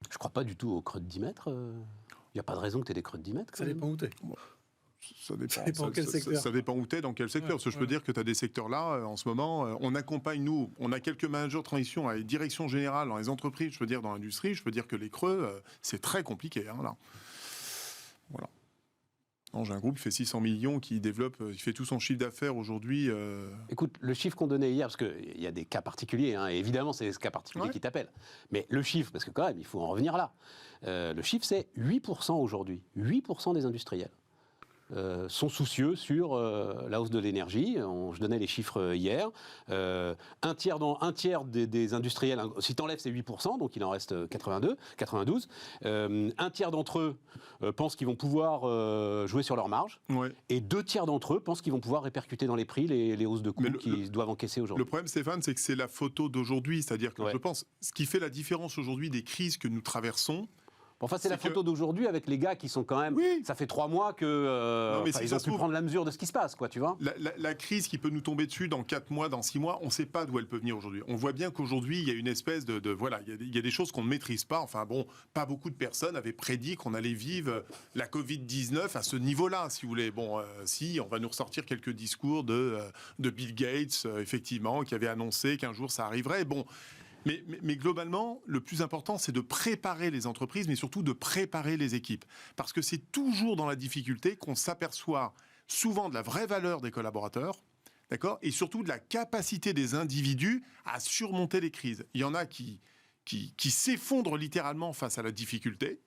Je ne crois pas du tout aux creux de 10 mètres. Il n'y a pas de raison que tu aies des creux de 10 mètres. Ça dépend où tu es. Ça dépend quel secteur. Ça dépend où tu es, dans quel secteur. Parce que je peux dire que tu as des secteurs là, en ce moment, on accompagne, nous, on a quelques managers de transition à les directions générales dans les entreprises, je peux dire dans l'industrie, je peux dire que les creux, c'est très compliqué. Là. Voilà. Non, j'ai un groupe qui fait 600 millions, qui fait tout son chiffre d'affaires aujourd'hui. Écoute, le chiffre qu'on donnait hier, parce qu'il y a des cas particuliers, et évidemment c'est ce cas particulier qui t'appelle, mais le chiffre, parce que quand même, il faut en revenir là, le chiffre c'est 8% aujourd'hui, 8% des industriels sont soucieux sur la hausse de l'énergie. Je donnais les chiffres hier. Un tiers des industriels, si tu enlèves ces 8%, donc il en reste 92, un tiers d'entre eux pensent qu'ils vont pouvoir jouer sur leur marge, et 2 tiers d'entre eux pensent qu'ils vont pouvoir répercuter dans les prix les hausses de coûts qu'ils doivent encaisser aujourd'hui. Le problème, Stéphane, c'est que c'est la photo d'aujourd'hui. C'est-à-dire que je pense, ce qui fait la différence aujourd'hui des crises que nous traversons, enfin, c'est la photo d'aujourd'hui avec les gars qui sont quand même... Oui. Ça fait 3 mois que ils ont pu prendre la mesure de ce qui se passe, quoi, tu vois. La crise qui peut nous tomber dessus dans 4 mois, dans 6 mois, on ne sait pas d'où elle peut venir aujourd'hui. On voit bien qu'aujourd'hui, il y a une espèce voilà, il y a des choses qu'on ne maîtrise pas. Enfin bon, pas beaucoup de personnes avaient prédit qu'on allait vivre la Covid-19 à ce niveau-là, si vous voulez. Bon, si, on va nous ressortir quelques discours de Bill Gates, effectivement, qui avait annoncé qu'un jour ça arriverait. Bon... Mais globalement, le plus important, c'est de préparer les entreprises, mais surtout de préparer les équipes. Parce que c'est toujours dans la difficulté qu'on s'aperçoit souvent de la vraie valeur des collaborateurs, d'accord, et surtout de la capacité des individus à surmonter les crises. Il y en a qui s'effondrent littéralement face à la difficulté,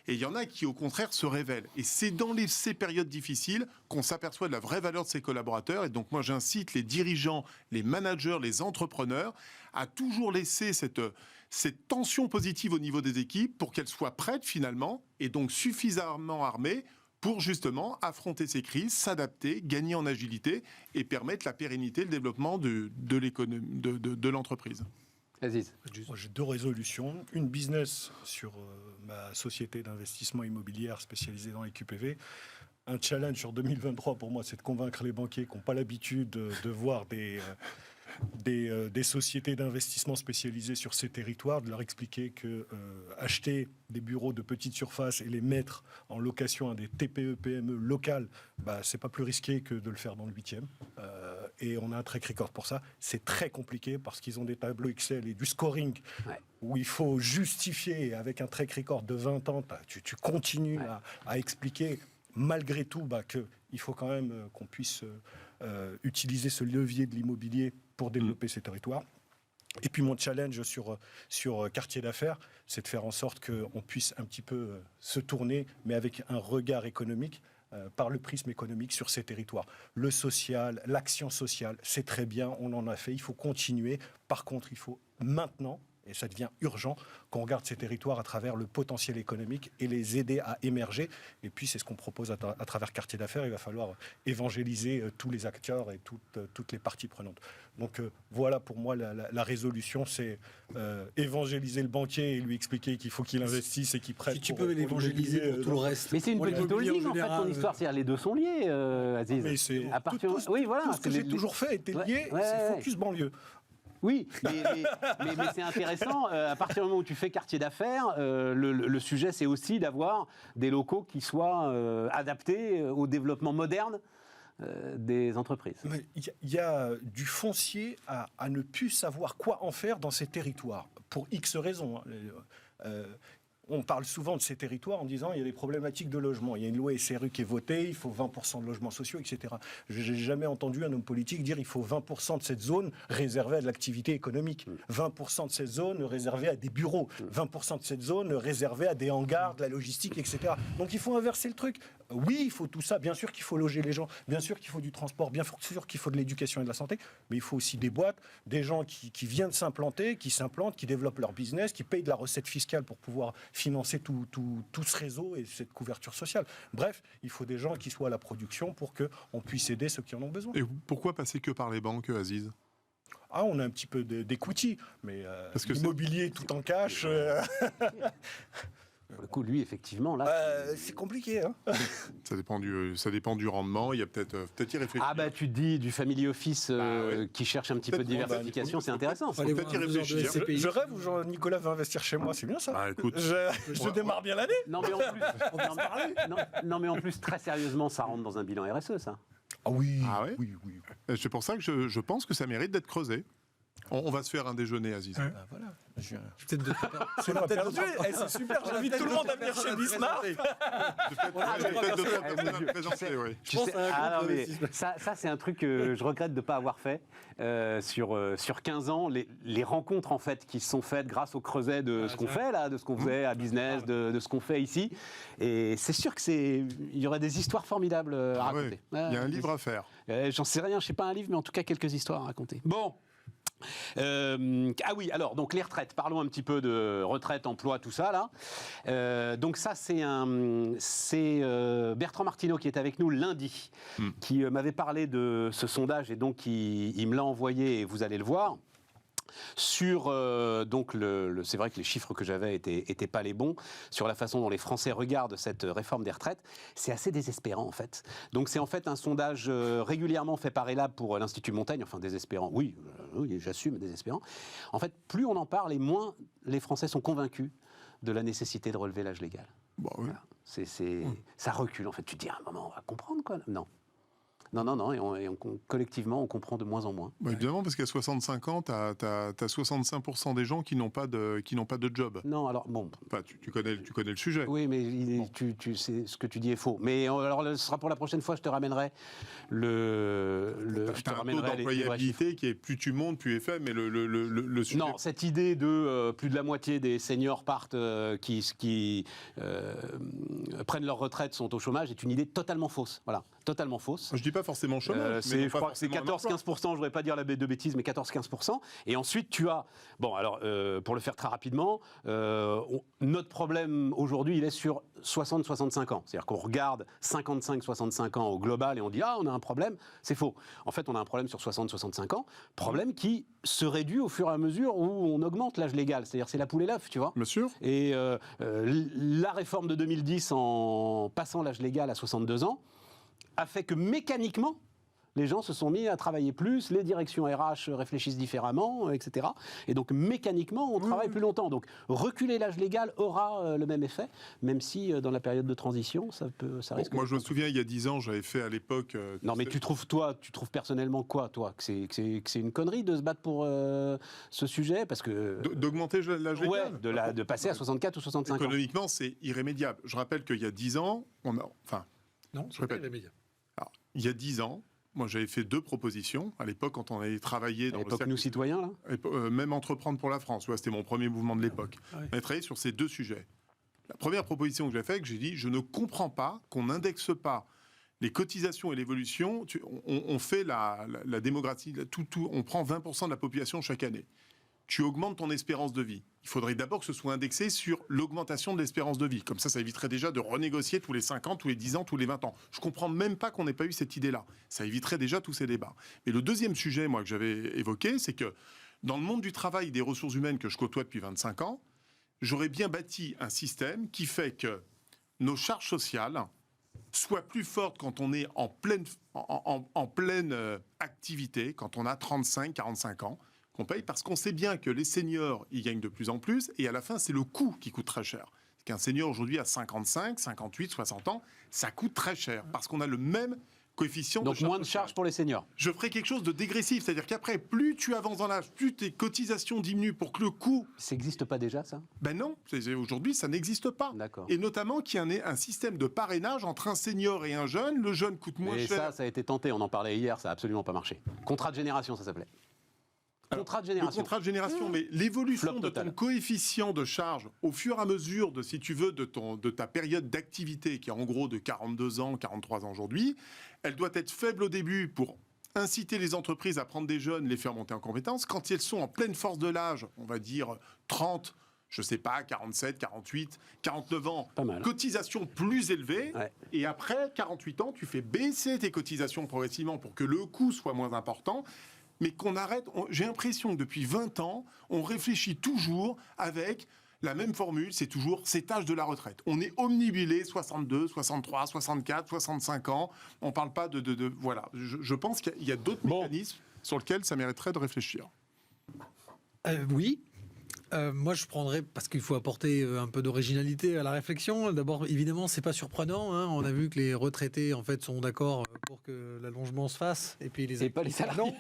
et il y en a qui, au contraire, se révèlent. Et c'est dans ces périodes difficiles qu'on s'aperçoit de la vraie valeur de ses collaborateurs. Et donc, moi, j'incite les dirigeants, les managers, les entrepreneurs à toujours laisser cette tension positive au niveau des équipes pour qu'elles soient prêtes, finalement, et donc suffisamment armées pour, justement, affronter ces crises, s'adapter, gagner en agilité et permettre la pérennité, le développement de l'entreprise. Aziz. Moi, j'ai 2 résolutions. Une business sur ma société d'investissement immobilière spécialisée dans les QPV. Un challenge sur 2023 pour moi, c'est de convaincre les banquiers qui n'ont pas l'habitude de voir des sociétés d'investissement spécialisées sur ces territoires, de leur expliquer que acheter des bureaux de petite surface et les mettre en location à des TPE-PME locales, c'est pas plus risqué que de le faire dans le 8e. Et on a un track record pour ça. C'est très compliqué parce qu'ils ont des tableaux Excel et du scoring où il faut justifier avec un track record de 20 ans. Tu continues à expliquer malgré tout qu'il faut quand même qu'on puisse utiliser ce levier de l'immobilier pour développer ces territoires. Et puis mon challenge sur quartier d'affaires, c'est de faire en sorte qu'on puisse un petit peu se tourner, mais avec un regard économique, par le prisme économique sur ces territoires. Le social, l'action sociale, c'est très bien, on en a fait, il faut continuer. Par contre, il faut maintenant, et ça devient urgent, qu'on regarde ces territoires à travers le potentiel économique et les aider à émerger. Et puis, c'est ce qu'on propose à travers Quartier d'affaires. Il va falloir évangéliser tous les acteurs et toutes les parties prenantes. Donc, voilà pour moi la résolution, c'est évangéliser le banquier et lui expliquer qu'il faut qu'il investisse et qu'il prête. Si tu peux l'évangéliser pour tout le reste. Mais c'est une petite holding, en fait, ton histoire. C'est-à-dire, les deux sont liés, Aziz. Mais c'est tout ce que j'ai toujours fait était lié, c'est Focus Banlieue. Oui, mais c'est intéressant. À partir du moment où tu fais quartier d'affaires, le sujet, c'est aussi d'avoir des locaux qui soient adaptés au développement moderne des entreprises. Il y a du foncier à ne plus savoir quoi en faire dans ces territoires, pour X raisons. On parle souvent de ces territoires en disant il y a des problématiques de logement. Il y a une loi SRU qui est votée, il faut 20% de logements sociaux, etc. Je n'ai jamais entendu un homme politique dire il faut 20% de cette zone réservée à de l'activité économique, 20% de cette zone réservée à des bureaux, 20% de cette zone réservée à des hangars, de la logistique, etc. Donc il faut inverser le truc. Oui, il faut tout ça. Bien sûr qu'il faut loger les gens, bien sûr qu'il faut du transport, bien sûr qu'il faut de l'éducation et de la santé, mais il faut aussi des boîtes, des gens qui viennent s'implanter, qui s'implantent, qui développent leur business, qui payent de la recette fiscale pour pouvoir financer tout ce réseau et cette couverture sociale. Bref, il faut des gens qui soient à la production pour qu'on puisse aider ceux qui en ont besoin. Et pourquoi passer que par les banques, Aziz ? On a un petit peu d'equity, mais l'immobilier tout en cash... Pour le coup, lui, effectivement, là... c'est compliqué, hein. Ça dépend du rendement, il y a peut-être y réfléchir. Tu te dis du family office qui cherche un petit peu de diversification, c'est intéressant. Faut peut-être y réfléchir. Je rêve où Jean-Nicolas va investir chez moi, c'est bien ça. Écoute, je démarre bien l'année. Non, mais en plus, très sérieusement, ça rentre dans un bilan RSE, ça. Oui. Oui. C'est pour ça que je pense que ça mérite d'être creusé. On va se faire un déjeuner, Aziz. Ouais. Bah, voilà. C'est pas perdu. C'est super, j'invite tout le monde à venir chez Bismarck. Ça, c'est un truc que je regrette de ne pas avoir fait. Sur 15 ans, les rencontres en fait, qui se sont faites grâce au creuset de ce qu'on fait là, de ce qu'on faisait à Business, de ce qu'on fait ici. Et c'est sûr qu'il y aurait des histoires formidables à raconter. Il y a un livre à faire. J'en sais rien, je ne sais pas un livre, mais en tout cas quelques histoires à raconter. Bon. Ah oui, alors donc les retraites. Parlons un petit peu de retraite, emploi, tout ça là. Donc ça c'est Bertrand Martineau qui est avec nous lundi, qui m'avait parlé de ce sondage et donc il me l'a envoyé et vous allez le voir. Sur donc c'est vrai que les chiffres que j'avais étaient pas les bons sur la façon dont les Français regardent cette réforme des retraites. C'est assez désespérant en fait. Donc c'est en fait un sondage régulièrement fait par ELAB pour l'Institut Montaigne. Enfin désespérant, oui, j'assume désespérant. En fait, plus on en parle et moins les Français sont convaincus de la nécessité de relever l'âge légal. Bon, oui. Voilà. Ça recule en fait. Tu te dis à un moment on va comprendre quoi. Non, et collectivement, on comprend de moins en moins. Bah, évidemment, parce qu'à 65 ans, tu as 65% des gens qui n'ont pas de job. Non, alors, bon... Enfin, tu connais le sujet. Oui, mais ce que tu dis est faux. Mais alors, ce sera pour la prochaine fois, je te ramènerai Tu as un taux d'employabilité qui est plus tu montes, plus est fait, mais le sujet... Non, cette idée de plus de la moitié des seniors partent, qui prennent leur retraite, sont au chômage, est une idée totalement fausse. Voilà, totalement fausse. Je dis pas forcément chômage, je crois que c'est 14-15%, je ne voudrais pas dire de bêtises, mais 14-15%. Et ensuite, tu as... Bon, alors, pour le faire très rapidement, notre problème aujourd'hui, il est sur 60-65 ans. C'est-à-dire qu'on regarde 55-65 ans au global et on dit « Ah, on a un problème ». C'est faux. En fait, on a un problème sur 60-65 ans, problème qui se réduit au fur et à mesure où on augmente l'âge légal. C'est-à-dire c'est la poule et l'œuf, tu vois. Bien sûr. Et la réforme de 2010, en passant l'âge légal à 62 ans, a fait que mécaniquement, les gens se sont mis à travailler plus, les directions RH réfléchissent différemment, etc. Et donc mécaniquement, on travaille plus longtemps. Donc reculer l'âge légal aura le même effet, même si dans la période de transition, ça risque... Moi, je me souviens, il y a 10 ans, j'avais fait à l'époque... Non, mais tu trouves personnellement quoi, toi ? Que c'est une connerie de se battre pour ce sujet ? Parce que... D'augmenter l'âge légal ? Ouais, de passer à 64 ou 65 ans. Économiquement, c'est irrémédiable. Je rappelle qu'il y a 10 ans, Non, c'est pas irrémédiable. Alors, il y a 10 ans, moi j'avais fait 2 propositions. À l'époque, quand on avait travaillé dans le cercle... nous citoyens, là même Entreprendre pour la France, c'était mon premier mouvement de l'époque. On avait travaillé sur ces 2 sujets. La première proposition que j'ai faite, j'ai dit, je ne comprends pas qu'on n'indexe pas les cotisations et l'évolution. On fait la démographie, on prend 20% de la population chaque année. Tu augmentes ton espérance de vie. Il faudrait d'abord que ce soit indexé sur l'augmentation de l'espérance de vie. Comme ça éviterait déjà de renégocier tous les 5 ans, tous les 10 ans, tous les 20 ans. Je ne comprends même pas qu'on n'ait pas eu cette idée-là. Ça éviterait déjà tous ces débats. Mais le deuxième sujet, moi, que j'avais évoqué, c'est que dans le monde du travail et des ressources humaines que je côtoie depuis 25 ans, j'aurais bien bâti un système qui fait que nos charges sociales soient plus fortes quand on est en pleine activité, quand on a 35, 45 ans, qu'on paye, parce qu'on sait bien que les seniors, ils gagnent de plus en plus, et à la fin, c'est le coût qui coûte très cher. Qu'un senior aujourd'hui à 55, 58, 60 ans, ça coûte très cher, parce qu'on a le même coefficient donc de charge. Moins de charges pour les seniors. Je ferai quelque chose de dégressif, c'est-à-dire qu'après, plus tu avances dans l'âge, plus tes cotisations diminuent pour que le coût... Ça n'existe pas déjà, ça ? Ben non, aujourd'hui, ça n'existe pas. D'accord. Et notamment qu'il y ait un système de parrainage entre un senior et un jeune. Le jeune coûte moins cher. Et ça a été tenté, on en parlait hier, ça n'a absolument pas marché. Contrat de génération, ça s'appelait. Contrat de génération. Le contrat de génération, mais l'évolution de ton coefficient de charge au fur et à mesure de, si tu veux, de ta période d'activité, qui est en gros de 42 ans, 43 ans aujourd'hui, elle doit être faible au début pour inciter les entreprises à prendre des jeunes, les faire monter en compétences. Quand elles sont en pleine force de l'âge, on va dire 30, je sais pas, 47, 48, 49 ans, cotisation plus élevée, et après 48 ans, tu fais baisser tes cotisations progressivement pour que le coût soit moins important. Mais qu'on arrête, j'ai l'impression que depuis 20 ans, on réfléchit toujours avec la même formule, c'est toujours cet âge de la retraite. On est omnibulé 62, 63, 64, 65 ans, on ne parle pas de voilà. Je pense qu'il y a d'autres mécanismes sur lesquels ça mériterait de réfléchir. Oui. Moi, je prendrais, parce qu'il faut apporter un peu d'originalité à la réflexion. D'abord, évidemment, c'est pas surprenant. On a vu que les retraités, en fait, sont d'accord pour que l'allongement se fasse. Et puis Et pas les salariés. Non,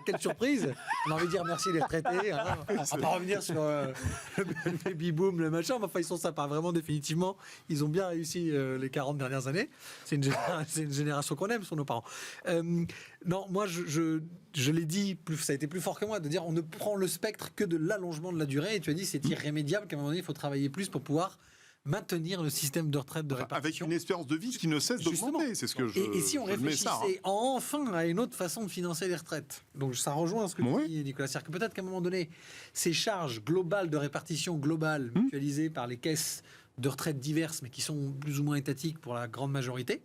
quelle surprise. On a envie de dire merci les retraités. On va pas revenir sur le baby boom, le machin. Enfin, ils sont sympas. Vraiment, définitivement, ils ont bien réussi les 40 dernières années. C'est une génération qu'on aime, sont nos parents. Non, moi, je l'ai dit, ça a été plus fort que moi, de dire on ne prend le spectre que de l'allongement de la durée. Et tu as dit c'est irrémédiable qu'à un moment donné, il faut travailler plus pour pouvoir maintenir le système de retraite de répartition. Avec une espérance de vie qui ne cesse d'augmenter, c'est ce que je Et si on réfléchissait enfin à une autre façon de financer les retraites, donc ça rejoint ce que tu dis, Nicolas, c'est-à-dire que peut-être qu'à un moment donné, ces charges globales de répartition globale mutualisées par les caisses de retraite diverses, mais qui sont plus ou moins étatiques pour la grande majorité,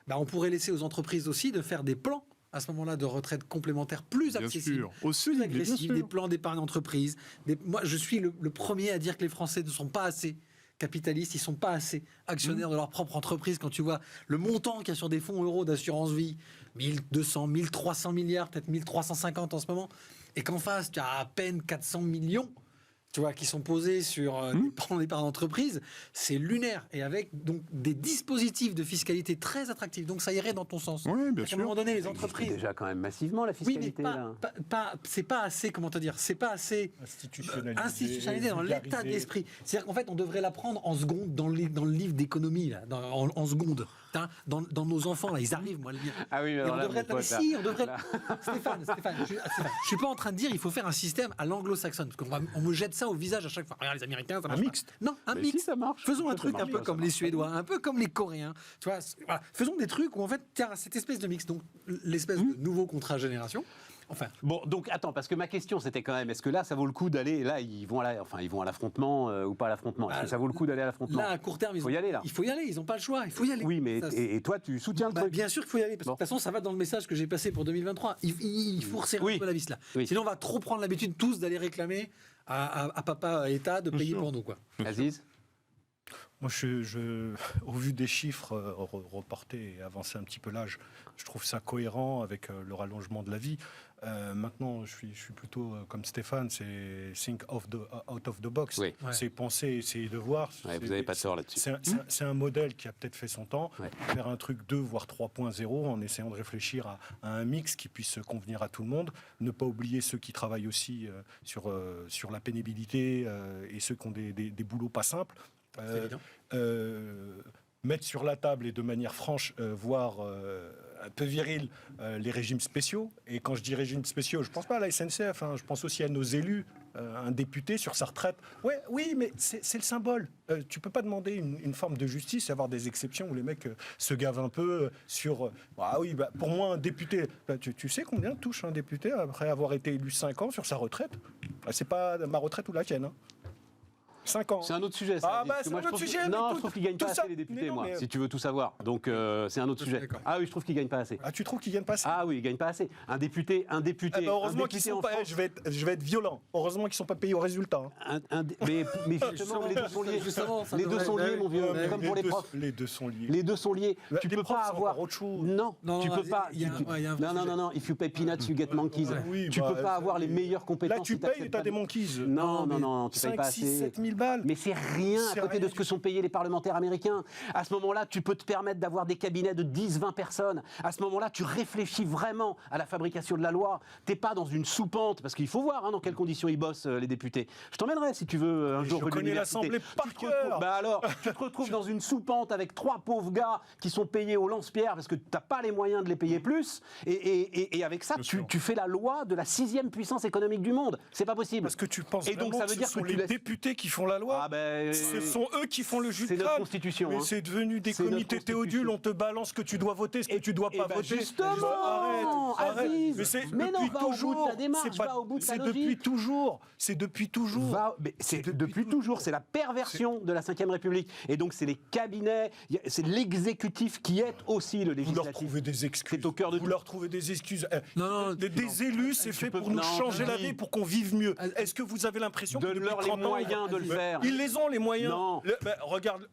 on pourrait laisser aux entreprises aussi de faire des plans à ce moment-là de retraite complémentaire plus accessibles, plus agressifs, des plans d'épargne entreprise. Moi, je suis le premier à dire que les Français ne sont pas assez capitalistes, ils ne sont pas assez actionnaires de leur propre entreprise. Quand tu vois le montant qu'il y a sur des fonds euros d'assurance vie, 1200, 1300 milliards, peut-être 1350 en ce moment, et qu'en face, tu as à peine 400 millions qui sont posés sur des plans d'épargne d'entreprise, c'est lunaire. Et avec donc des dispositifs de fiscalité très attractifs. Donc ça irait dans ton sens. Oui, bien sûr. À un moment donné, les entreprises... C'est déjà quand même massivement la fiscalité. C'est pas assez, comment te dire, c'est pas assez institutionnalisé dans l'état d'esprit. C'est-à-dire qu'en fait, on devrait l'apprendre en seconde dans le livre d'économie, là, en seconde. Dans nos enfants, là, ils arrivent, moi, le bien. Ah oui, mais on devrait... Stéphane, je suis pas en train de dire il faut faire un système à l'anglo-saxonne, parce qu'on me jette ça au visage à chaque fois. Regarde les Américains, ça marche un mixte. Non, un mixte. Si, ça marche. Faisons un truc un peu comme les Suédois, un peu comme les Coréens. Tu vois, voilà. Faisons des trucs où en fait, cette espèce de mix, donc l'espèce de nouveau contrat génération. Enfin. Bon, donc attends, parce que ma question c'était quand même, est-ce que là ça vaut le coup d'aller, là ils vont à l'affrontement ou pas à l'affrontement? Est-ce que ça vaut le coup d'aller à l'affrontement? Là, à court terme, il faut y aller là. Il faut y aller, ils n'ont pas le choix, il faut y aller. Oui, mais et toi tu soutiens le truc? Bien sûr qu'il faut y aller, parce que de toute façon ça va dans le message que j'ai passé pour 2023. Il faut resserrer un peu la vis là. Sinon on va trop prendre l'habitude tous d'aller réclamer à papa État de payer pour nous, quoi. Aziz? Moi, au vu des chiffres reportés et avancer un petit peu l'âge, je trouve ça cohérent avec le rallongement de la vie. Maintenant, je suis plutôt comme Stéphane, c'est think out of the box. Oui. C'est penser, essayer de voir. Ouais, vous n'avez pas tort là-dessus. C'est un modèle qui a peut-être fait son temps. Faire un truc 2 voire 3.0 en essayant de réfléchir à un mix qui puisse convenir à tout le monde. Ne pas oublier ceux qui travaillent aussi sur la pénibilité et ceux qui ont des boulots pas simples. Mettre sur la table et de manière franche, voire un peu viril, les régimes spéciaux. Et quand je dis régimes spéciaux, je ne pense pas à la SNCF, je pense aussi à nos élus, un député sur sa retraite. Oui, mais c'est le symbole. Tu ne peux pas demander une forme de justice et avoir des exceptions où les mecs se gavent un peu sur... pour moi, un député... Tu sais combien touche un député après avoir été élu 5 ans sur sa retraite? C'est pas ma retraite ou la tienne. 5 ans. C'est un autre sujet, ça. C'est un autre sujet. Non, je trouve qu'ils gagnent pas assez les députés, si tu veux tout savoir. Donc c'est un autre sujet. Ah oui, je trouve qu'ils gagnent pas assez. Ah, tu trouves qu'ils gagnent pas assez? Ah oui, ils gagnent pas assez. Un député. Heureusement qu'ils sont pas. Je vais être violent. Heureusement qu'ils sont pas payés au résultat. Mais justement, les deux sont liés. Les deux sont liés, mon vieux. Comme pour les profs. Les deux sont liés. Les deux sont liés. Tu peux pas avoir autre chose. Non, tu peux pas. Non. If you pay peanuts, you get monkeys. Tu peux pas avoir les meilleures compétences. Là, tu payes et t'as des monkeys. Non, tu payes pas assez. 5, 6, 7 000 balles. Mais c'est rien à côté de ce que sont payés les parlementaires américains. À ce moment-là, tu peux te permettre d'avoir des cabinets de 10-20 personnes. À ce moment-là, tu réfléchis vraiment à la fabrication de la loi. T'es pas dans une soupente, parce qu'il faut voir dans quelles conditions ils bossent, les députés. Je t'emmènerai, si tu veux, un jour. Je connais l'Assemblée par cœur. Alors, tu te retrouves dans une soupente avec 3 pauvres gars qui sont payés au lance-pierre parce que t'as pas les moyens de les payer plus. Et avec ça, tu fais la loi de la 6e puissance économique du monde. C'est pas possible. Parce que tu penses et donc, ça veut dire que ce sont les députés qui font la loi. Ce sont eux qui font le jus de crâne. C'est notre constitution. Mais c'est devenu des comités Théodule, on te balance ce que tu dois voter, ce que tu dois pas voter. Justement, arrête. Mais non, va au bout de ta démarche, va au bout de ta logique. C'est depuis toujours. C'est depuis toujours. C'est la perversion de la Ve République. Et donc, c'est les cabinets, c'est l'exécutif qui est aussi le législatif. Vous leur trouvez des excuses. C'est au cœur de tout. Vous leur trouvez des excuses. Non, des élus, c'est fait pour nous changer la vie, pour qu'on vive mieux. Est-ce que vous avez l'impression que donne-leur les moyens de le faire? Ils les ont, les moyens. Non. Regarde.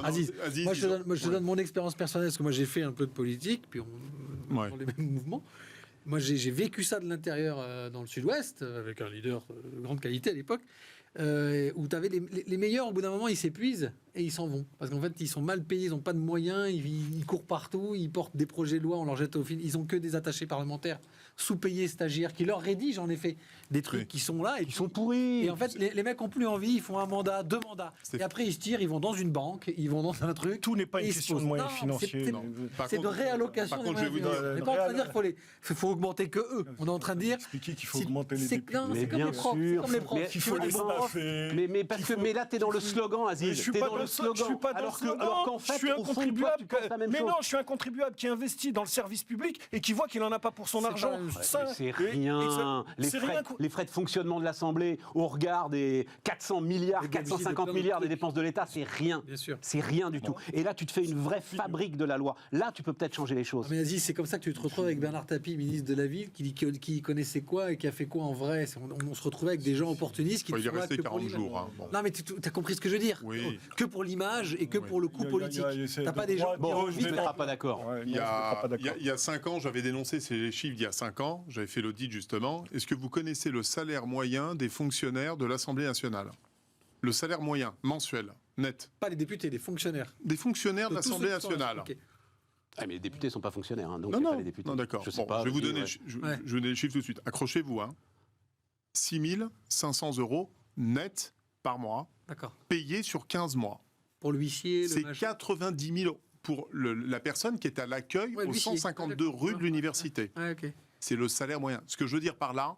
Aziz, moi je te donne mon expérience personnelle, parce que moi j'ai fait un peu de politique, puis dans les mêmes mouvements. Moi j'ai vécu ça de l'intérieur dans le sud-ouest, avec un leader de grande qualité à l'époque. où tu avais les meilleurs, au bout d'un moment, ils s'épuisent et ils s'en vont. Parce qu'en fait, ils sont mal payés, ils n'ont pas de moyens, ils courent partout, ils portent des projets de loi, on leur jette au fil. Ils n'ont que des attachés parlementaires, sous-payés stagiaires, qui leur rédigent en effet des trucs qui sont là et Ils sont pourris. Et en fait, les mecs n'ont plus envie, ils font un mandat, 2 mandats. Et après, ils se tirent, ils vont dans une banque, ils vont dans un truc. Tout n'est pas une et ils se question de posent. moyens Non, financiers. C'est de réallocation. Par contre, je vais vous dire, on n'est pas en train de dire qu'il faut augmenter que eux. On est en train de dire. Expliquer qu'il faut augmenter les C'est députés. non, Mais c'est comme bien les profs. sûr. C'est comme les profs. Mais Qu'il faut les staffer. Mais là, t'es dans le slogan, Aziz. Je suis T'es pas dans le slogan. je suis pas dans le slogan. Alors qu'en fait, je suis un au fond de toi, contribuable. tu penses la même Mais chose. non, je suis un contribuable qui investit dans le service public et qui voit qu'il en a pas pour son C'est argent. pas la même chose. Ça, C'est rien. Les frais de fonctionnement de l'Assemblée au regard des 400 milliards, Les 450 de milliards des trucs. dépenses de l'État, c'est rien. Bien sûr. C'est rien du tout. Et là, tu te fais une vraie fabrique de la loi. Là, tu peux peut-être changer les choses. Mais Aziz, c'est comme ça que tu te retrouves avec Bernard Tapie, ministre de la Ville, qui dit qui connaissait quoi et qui a fait quoi en vrai. On se retrouvait avec des gens opportunistes qui il est sont là resté que pour 40 l'image. jours. Hein, bon. Non, mais tu as compris ce que je veux dire. Oui. Que pour l'image et que pour le coup Il y a- politique. T'as pas des gens qui ont Bon, envie je de ne faire- mettrai pas d'accord. Ouais, Il y, non, je serai pas a, d'accord. il y a 5 ans, j'avais dénoncé ces chiffres d'il y a 5 ans, j'avais fait l'audit justement. Est-ce que vous connaissez le salaire moyen des fonctionnaires de l'Assemblée nationale? Le salaire moyen, mensuel, net. Pas les députés, les fonctionnaires. Des fonctionnaires de tous ceux l'Assemblée qui sont là. nationale. Ok. Ah, mais les députés ne sont pas fonctionnaires, hein, donc Non, c'est non, pas les députés. non, d'accord. Je sais Bon, pas. je vais vous donner, ouais. je Ouais. vais donner le chiffre tout de suite. Accrochez-vous. Hein. 6 500 € net par mois, D'accord. payés sur 15 mois. Pour l'huissier, le C'est machin. 90 000 € pour la personne qui est à l'accueil Ouais, au l'huissier. 152 rue de l'Université. Ouais, ok. C'est le salaire moyen. Ce que je veux dire par là,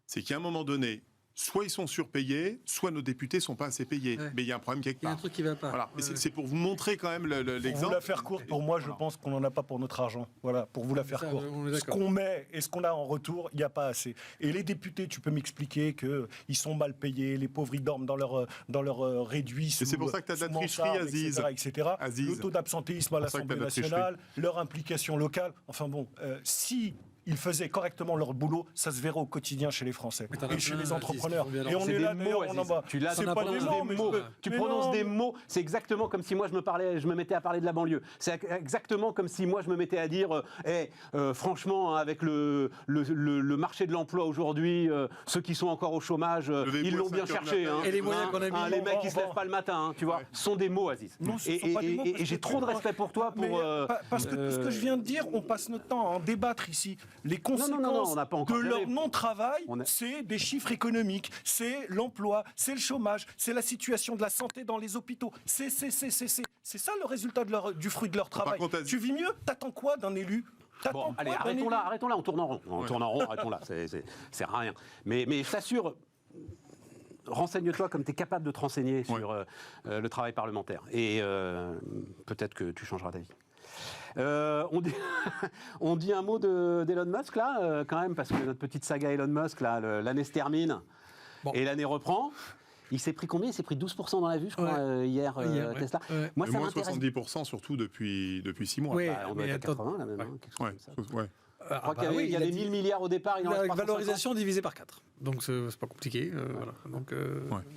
c'est qu'à un moment donné, soit ils sont surpayés, soit nos députés sont pas assez payés. Ouais. Mais il y a un problème quelque Il y a un part. truc qui va pas. Voilà. Et Ouais. c'est pour vous montrer quand même Pour vous l'exemple. la faire courte, pour moi, je pense qu'on n'en a pas pour notre argent. Voilà, pour vous la faire Ça, courte. on est Ce d'accord. qu'on met et ce qu'on a en retour, il n'y a pas assez. Et les députés, tu peux m'expliquer qu'ils sont mal payés, les pauvres, ils dorment dans leur réduit. Et c'est pour ça que t'as de la tricherie, Aziz. etc. Aziz. Le taux d'absentéisme à C'est pour ça que t'as l'Assemblée de la tricherie. nationale, leur implication locale. Enfin bon, si ils faisaient correctement leur boulot, ça se verrait au quotidien chez les Français Mais t'en as et chez plein, les Aziz, entrepreneurs. qui font bien Et leur- on C'est est des là, mots, d'ailleurs, on en Aziz. bas. Tu l'as C'est t'en as pas plein, des c'est mots, des mais mots. Tu mais prononces non, des mots, c'est exactement comme si moi je me mettais à parler de la banlieue. C'est exactement comme si moi je me mettais à dire, franchement, hein, avec le marché de l'emploi aujourd'hui, ceux qui sont encore au chômage, Levez-vous ils à l'ont bien 5 heures cherché. du matin. Hein. Et les moyens qu'on a mis, Hein, les mecs qui on se va- lèvent pas le matin, hein, tu vois, sont des mots, Aziz. Non, ce Et sont pas des mots, parce j'ai que trop de respect pour toi Mais, pour. parce que ce que je viens de dire, on passe notre temps à en débattre ici. Les conséquences non, on n'a pas encore de fait leur les- non-travail, On a- c'est des chiffres économiques, c'est l'emploi, c'est le chômage, c'est la situation de la santé dans les hôpitaux. C'est ça le résultat du fruit de leur travail. contre, Tu vis mieux? T'attends quoi d'un élu? T'attends Bon, quoi allez, d'un arrêtons élu? là, on tourne en rond. On tourne en rond, arrêtons là, c'est rien. Mais je t'assure, renseigne-toi comme tu es capable de te renseigner sur le travail parlementaire. Et peut-être que tu changeras d'avis. On dit un mot d'Elon Musk, là, quand même, parce que notre petite saga Elon Musk, là, l'année se termine et l'année reprend. Il s'est pris combien? Il s'est pris 12% dans la vue, je crois, hier, ouais. Tesla. Ouais. Moi, Et ça moins m'intéresse. 70% surtout depuis 6 mois. Ouais. Bah, on doit Mais être à attends. 80, là, maintenant, quelque chose Ouais, comme ça. ouais. Je crois qu'il y avait 1000 milliards au départ, il en reste Avec 350. valorisation divisée par 4. Donc c'est pas compliqué. Voilà. Donc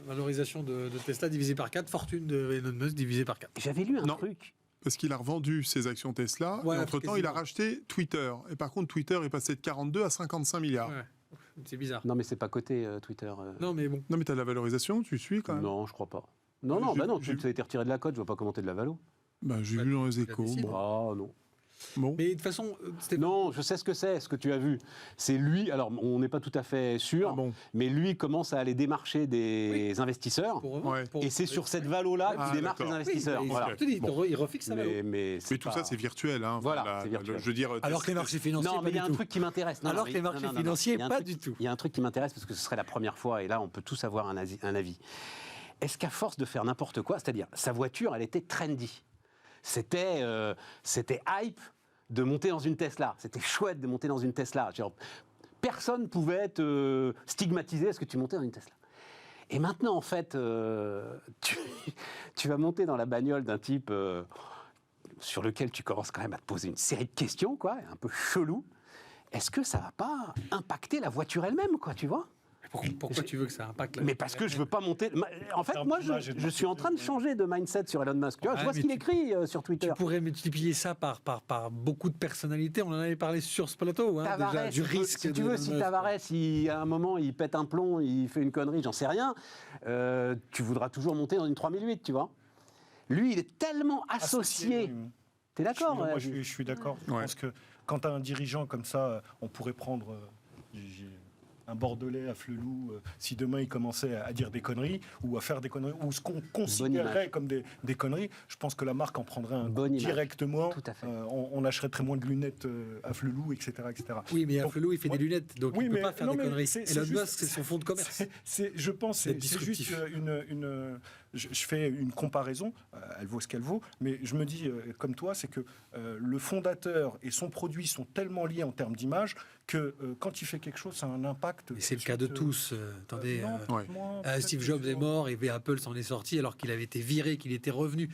valorisation de Tesla divisée par 4, fortune de Elon Musk divisée par 4. J'avais lu un Non. truc. Parce qu'il a revendu ses actions Tesla, Ouais, et entre-temps, il a quasiment. racheté Twitter. Et par contre, Twitter est passé de 42 à 55 milliards. Ouais. C'est bizarre. Non, mais c'est pas coté Twitter. Non, mais bon. Non, mais tu as la valorisation, tu suis quand même. Non, je crois pas. Non, J'ai- ça a été retiré de la cote, je vois pas commenter de la valo. Bah, j'ai vu dans les échos. décides. Bon. Ah non. Bon. Mais de toute façon, Stéphane, Non, je sais ce que tu as vu. C'est lui, alors on n'est pas tout à fait sûr, Ah bon. mais lui commence à aller démarcher des investisseurs. pour Ouais. Et c'est sur cette valo-là Ah, qu'il démarche les d'accord. investisseurs. Oui, Voilà. je te dis, il refixe sa valeur. Mais Mais tout ça, c'est virtuel. Hein. Voilà, Enfin, c'est virtuel. Je veux dire, Alors que les marchés financiers, Non, pas mais il y du a un tout. truc qui m'intéresse. Non, Alors non, que les marchés financiers, Il y a un pas truc- du tout. Il y a un truc qui m'intéresse parce que ce serait la première fois, et là, on peut tous avoir un avis. Est-ce qu'à force de faire n'importe quoi, c'est-à-dire sa voiture, elle était trendy, c'était hype de monter dans une Tesla, c'était chouette de monter dans une Tesla. Genre, personne pouvait te stigmatiser parce que tu montais dans une Tesla. Et maintenant, en fait, tu vas monter dans la bagnole d'un type sur lequel tu commences quand même à te poser une série de questions, quoi, un peu chelou. Est-ce que ça va pas impacter la voiture elle-même, quoi, tu vois ? Pourquoi tu veux que ça impacte Mais parce que je veux pas monter. En fait, moi, je suis en train de changer de mindset sur Elon Musk. Tu vois, je vois ce qu'il écrit sur Twitter. Tu pourrais multiplier ça par beaucoup de personnalités. On en avait parlé sur ce plateau, hein, déjà, du risque. Si tu veux, si Tavares, à un moment, il pète un plomb, il fait une connerie, j'en sais rien, tu voudras toujours monter dans une 3008, tu vois. Lui, il est tellement associé. T'es d'accord? Je suis d'accord. Je pense que quand tu as un dirigeant comme ça, on pourrait prendre un Bordelais à Flelou, si demain il commençait à dire des conneries ou à faire des conneries, ou ce qu'on considérerait comme des conneries, je pense que la marque en prendrait un coup directement. Tout à fait. On achèterait moins de lunettes à Flelou, etc., etc. Oui, mais à Flelou, il fait des lunettes, donc il ne peut pas faire des conneries. Elon Musk, c'est son fonds de commerce. Je pense c'est juste je fais une comparaison, elle vaut ce qu'elle vaut, mais je me dis, comme toi, c'est que le fondateur et son produit sont tellement liés en termes d'image que quand il fait quelque chose, ça a un impact. Et c'est le cas de tous. Attendez, Steve Jobs est mort et Apple s'en est sorti alors qu'il avait été viré, qu'il était revenu.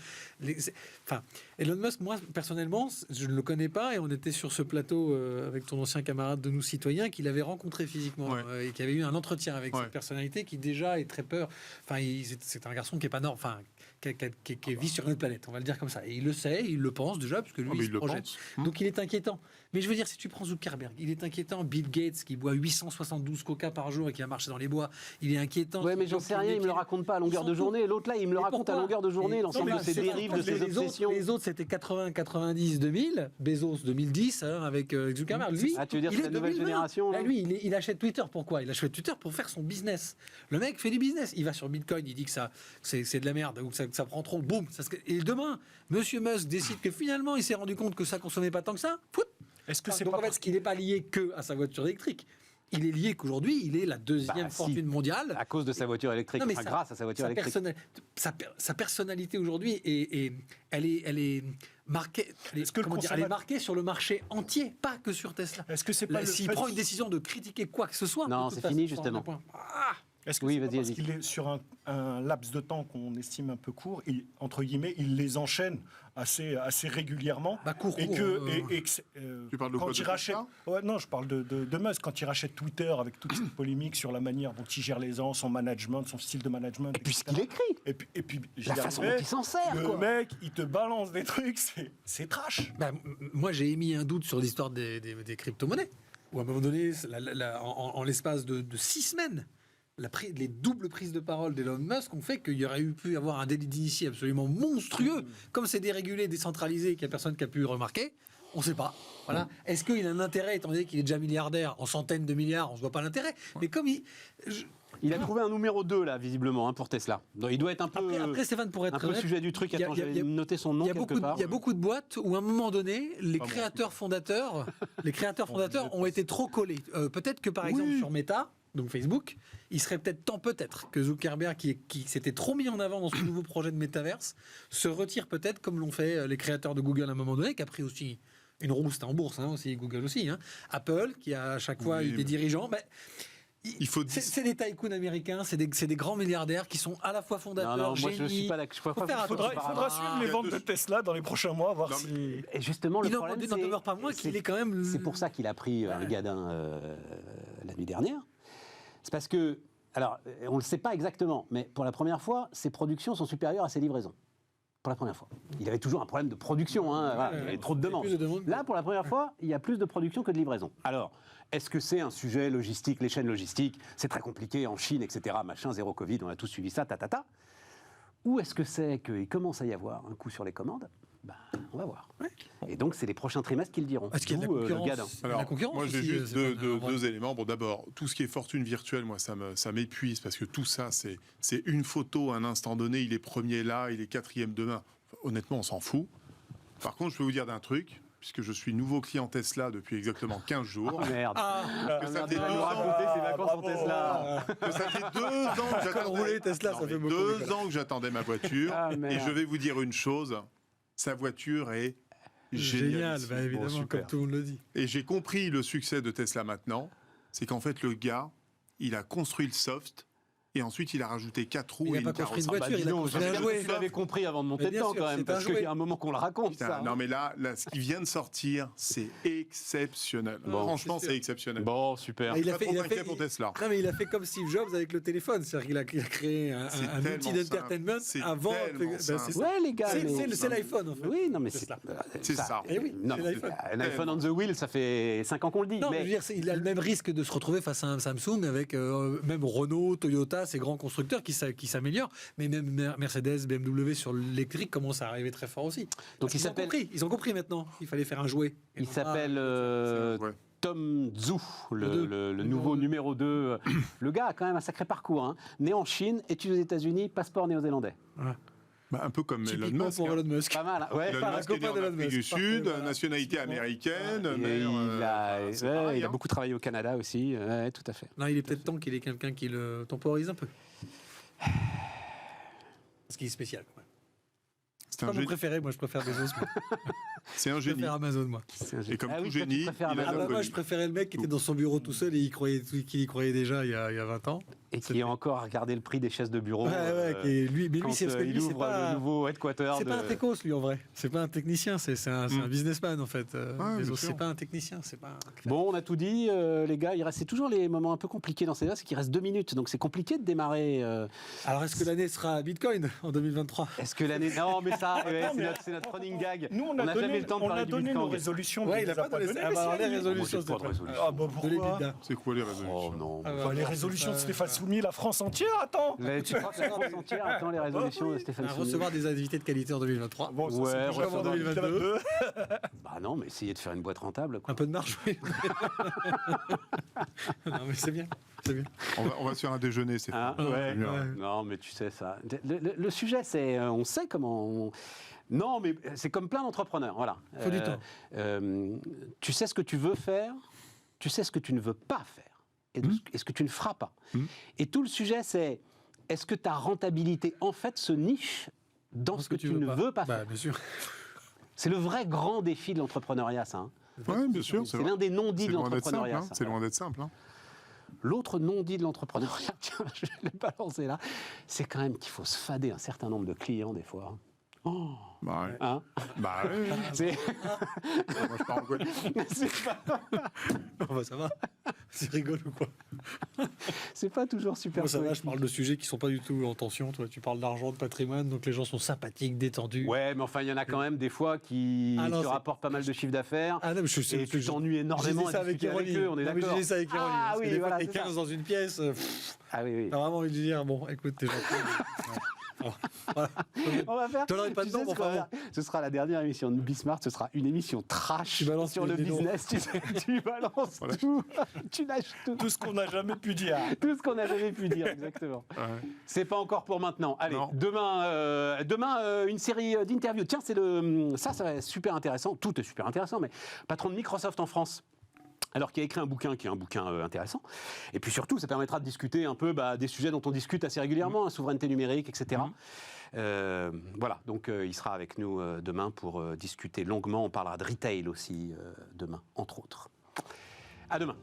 Enfin, Elon Musk, moi, personnellement, je ne le connais pas et on était sur ce plateau avec ton ancien camarade de Nous Citoyens qu'il avait rencontré physiquement et qui avait eu un entretien avec cette personnalité qui déjà est très peur. Enfin, c'est un garçon qui est pas normal, enfin, qui vit sur une autre planète, on va le dire comme ça. Et il le sait, il le pense déjà, parce que lui, il se projette. Donc il est inquiétant. Mais je veux dire, si tu prends Zuckerberg, il est inquiétant. Bill Gates, qui boit 872 coca par jour et qui a marché dans les bois, il est inquiétant. Ouais, mais j'en sais rien, il me le raconte pas à longueur de journée. L'autre là, il me le raconte à longueur de journée, l'ensemble de ses dérives, de ses obsessions. Les autres, c'était 80, 90, 2000. Bezos, 2010, avec Zuckerberg. Lui, tu veux dire c'est la nouvelle génération là. Lui, il achète Twitter. Pourquoi? Il achète Twitter pour faire son business. Le mec fait du business. Il va sur Bitcoin, il dit que ça, c'est de la merde, ou que ça prend trop. Boum. Et demain, Monsieur Musk décide que finalement, il s'est rendu compte que ça consommait pas tant que ça. Est-ce que c'est donc pas en fait, qu'il n'est pas lié que à sa voiture électrique. Il est lié qu'aujourd'hui, il est la deuxième fortune mondiale. À cause de sa voiture électrique, grâce à sa voiture électrique. Sa personnalité aujourd'hui, elle est marquée. Elle est marquée sur le marché entier, pas que sur Tesla. Est-ce que c'est pas s'il prend une décision de critiquer quoi que ce soit? Non, c'est fini justement. Est-ce que c'est parce qu'il est sur un laps de temps qu'on estime un peu court, et, entre guillemets, il les enchaîne assez régulièrement. Tu parles de quand il rachète, non, je parle de Musk. Quand il rachète Twitter avec toute cette polémique sur la manière dont il gère les gens, son management, son style de management, et puis ce qu'il écrit, et puis la façon dont il s'en sert. Le mec, il te balance des trucs, c'est trash. Moi, j'ai émis un doute sur l'histoire des crypto-monnaies. Où à un moment donné, en l'espace de 6 semaines. Les doubles prises de parole d'Elon Musk ont fait qu'il y aurait pu y avoir un délit d'initié absolument monstrueux. Comme c'est dérégulé, décentralisé, qu'il n'y a personne qui a pu remarquer, on ne sait pas. Voilà. Est-ce qu'il a un intérêt, étant donné qu'il est déjà milliardaire, en centaines de milliards, on ne voit pas l'intérêt. Mais comme il a trouvé un numéro 2, là, visiblement, pour Tesla. Donc, il doit être un peu... Après Stéphane, pour être un peu honnête, sujet du truc. Attends, j'avais noté son nom quelque part. Il y a beaucoup de boîtes où, à un moment donné, les créateurs fondateurs ont été trop collés. Peut-être que, par exemple, sur Meta... Donc Facebook, il serait peut-être temps que Zuckerberg, qui s'était trop mis en avant dans ce nouveau projet de métaverse, se retire peut-être, comme l'ont fait les créateurs de Google à un moment donné, qui a pris aussi une rouste en bourse, aussi Google aussi. Apple, qui a à chaque fois eu des dirigeants. C'est des tycoons américains, c'est des grands milliardaires qui sont à la fois fondateurs, moi génies. je suis pas là. Il faudra suivre les ventes de Tesla dans les prochains mois, voir si... Et justement, le problème, n'en demeure pas moins qu'il est quand même... C'est pour ça qu'il a pris un gadin la nuit dernière. C'est parce que, alors, on ne le sait pas exactement, mais pour la première fois, ses productions sont supérieures à ses livraisons. Pour la première fois. Il avait toujours un problème de production, il y avait trop de demandes. Là, pour la première fois, il y a plus de production que de livraison. Alors, est-ce que c'est un sujet logistique, les chaînes logistiques, c'est très compliqué en Chine, etc., machin, zéro Covid, on a tous suivi ça, Ou est-ce que c'est qu'il commence à y avoir un coup sur les commandes? On va voir. Et donc, c'est les prochains trimestres qui le diront. Est-ce qu'il y a de la concurrence? Moi, j'ai juste deux éléments. Bon, d'abord, tout ce qui est fortune virtuelle, moi, ça m'épuise parce que tout ça, c'est une photo à un instant donné. Il est premier là, il est quatrième demain. Honnêtement, on s'en fout. Par contre, je peux vous dire d'un truc, puisque je suis nouveau client Tesla depuis exactement 15 jours. Oh merde. Ça fait 2 ans. Raconter ses vacances en Tesla. Que ça fait 2 ans que j'attendais. Tesla, ça fait beaucoup. 2 ans que j'attendais ma voiture. Et je vais vous dire une chose. Sa voiture est géniale, évidemment, comme tout le monde le dit. Et j'ai compris le succès de Tesla maintenant, c'est qu'en fait le gars, il a construit le soft et ensuite il a rajouté 4 roues Il et n'a une pas construit une carrosserie. voiture, il a construit un jouet. Vous l'avez compris avant de monter Mais bien dedans sûr, quand même, c'est parce un qu'il y jouet. a un moment qu'on le raconte. Putain, Ça. non mais là, ce qui vient de sortir, c'est exceptionnel. Bon, Franchement, c'est sûr. c'est exceptionnel. Bon, super. Ah, il a Pas fait, trop il a inquiet fait, pour Tesla. Non, mais il a fait comme Steve Jobs avec le téléphone, c'est-à-dire qu'il a créé un C'est outil tellement d'entertainment simple. avant. C'est tellement Ben, simple. c'est ça. Ouais, les gars. C'est l'iPhone en fait. Oui, non, mais c'est ça. C'est ça. Eh oui, Non, c'est l'iPhone. un iPhone on the wheel, ça fait 5 ans qu'on le dit. Non, mais mais je veux dire, il a le même risque de se retrouver face à un Samsung avec même Renault, Toyota, ces grands constructeurs qui s'améliorent, mais même Mercedes, BMW sur l'électrique commencent à arriver très fort aussi. Donc Ils ont compris maintenant qu'il fallait faire un jouet. Et il non s'appelle Ouais. Tom Zhu, le nouveau numéro 2. Le gars a quand même un sacré parcours. Hein. Né en Chine, études aux États-Unis, passeport néo-zélandais. Bah, un peu comme Elon typiquement Musk. pour hein. Elon Musk. Pas mal. Hein. Ouais. Elon Enfin, Musk est né copain en d'Elon Afrique du Musk. Sud, Parfait, voilà. nationalité américaine, Et mère, il c'est a, pareil, il a hein. beaucoup travaillé au Canada aussi. Ouais, tout à fait. Non, il est peut-être temps qu'il ait quelqu'un qui le temporise un peu. Parce qu'il est spécial. Quand même. C'est C'est un pas mon génie. préféré, moi je préfère Bezos. Moi. C'est un Je génie. préfère Amazon, moi. Et comme Ah tout oui, toi, tu génie, préfères il a Amazon. Ah bah, moi connu. je préférais le mec qui était dans son bureau tout seul et qu'il y croyait déjà il y a 20 ans. Et qui est encore à regarder le prix des chaises de bureau. Mais lui, quand c'est parce que il lui, c'est ouvre pas. le nouveau headquarter. C'est pas un techos, lui, en vrai. C'est pas un technicien, c'est un businessman, en fait. bien Bezos. sûr. C'est pas un technicien, c'est pas un... Bon, on a tout dit, les gars. Il reste c'est toujours les moments un peu compliqués dans ces là, c'est qu'il reste 2 minutes, donc c'est compliqué de démarrer. Alors, est-ce que l'année sera Bitcoin en 2023 Est-ce que l'année Non, mais ça, ouais, c'est notre running gag. Nous, on n'a a jamais donné, le temps de on parler a du donné nos Bitcoin. résolutions. Ouais, mais il a pas donné. Ah bah, alors, les résolutions, Moi, j'ai pas de c'était pas- résolution. Ah bah De pourquoi l'EBITDA. C'est quoi les Oh résolutions non. Ah, Bah, les résolutions de Stéphane Soumier, la France entière, attends. Tu crois que la France entière attend les résolutions de Stéphane À Soumier recevoir des invités de qualité en 2023. Bon, ça, Ouais, c'est on déjà va en faire dans 2022. Bah non, mais essayez de faire une boîte rentable. Quoi. Un peu de marge, oui. Non, mais c'est bien. C'est bien. On va se faire un déjeuner, c'est Hein, ouais. Non, mais tu sais ça. Le sujet, c'est, on sait comment. Non, mais c'est comme plein d'entrepreneurs, voilà. Faut du temps. Tu sais ce que tu veux faire, tu sais ce que tu ne veux pas faire, et ce que tu ne feras pas. Et tout le sujet, c'est est-ce que ta rentabilité, en fait, se niche dans ce que tu ne veux pas faire. Bah, bien sûr. C'est le vrai grand défi de l'entrepreneuriat, ça. Hein. Ouais, bien sûr. C'est l'un des non-dits C'est de loin d'être simple. l'entrepreneuriat. Hein. ça. C'est loin d'être simple. Hein. L'autre non-dit de l'entrepreneuriat, tiens, je vais le balancer là, c'est quand même qu'il faut se fader un certain nombre de clients des fois. Oh, Bah ouais. hein Bah ouais. c'est... Moi, je pars en Guadeloupe. c'est pas... Oh, bah, ça va. C'est rigolo ou quoi c'est pas toujours super. Moi, ça va, je poétique. parle de sujets qui sont pas du tout en tension. Toi, tu parles d'argent, de patrimoine, donc les gens sont sympathiques, détendus. Ouais, mais enfin, il y en a quand même des fois qui Ah non, te c'est- rapportent pas mal de chiffre d'affaires. Ah non, mais Et tu t'ennuies énormément J'ai dit ça à avec discuter avec ironie. eux, on est Non, mais d'accord. j'ai dit ça avec ironie. Ah parce que oui, des fois, voilà, t'es c'est 15 ça. dans une pièce. Ah oui, oui. T'as vraiment envie de dire, bon, écoute, t'es gentil. Voilà. On va faire. T'en aurais pas tu de sais nom, ce qu'on va enfin, faire Ce sera la dernière émission de Bismart. Ce sera une émission trash Tu balances sur le les noms. business. Tu sais, tu balances tout. Tu lâches tout. Tout ce qu'on n'a jamais pu dire. Tout ce qu'on n'a jamais pu dire, exactement. Ouais. C'est pas encore pour maintenant. Allez, Non. demain une série d'interviews. Tiens, ça va être super intéressant. Tout est super intéressant, mais patron de Microsoft en France. Alors, qui a écrit un bouquin qui est un bouquin intéressant. Et puis surtout, ça permettra de discuter un peu des sujets dont on discute assez régulièrement, hein, souveraineté numérique, etc. Voilà, donc il sera avec nous demain pour discuter longuement. On parlera de retail aussi demain, entre autres. À demain.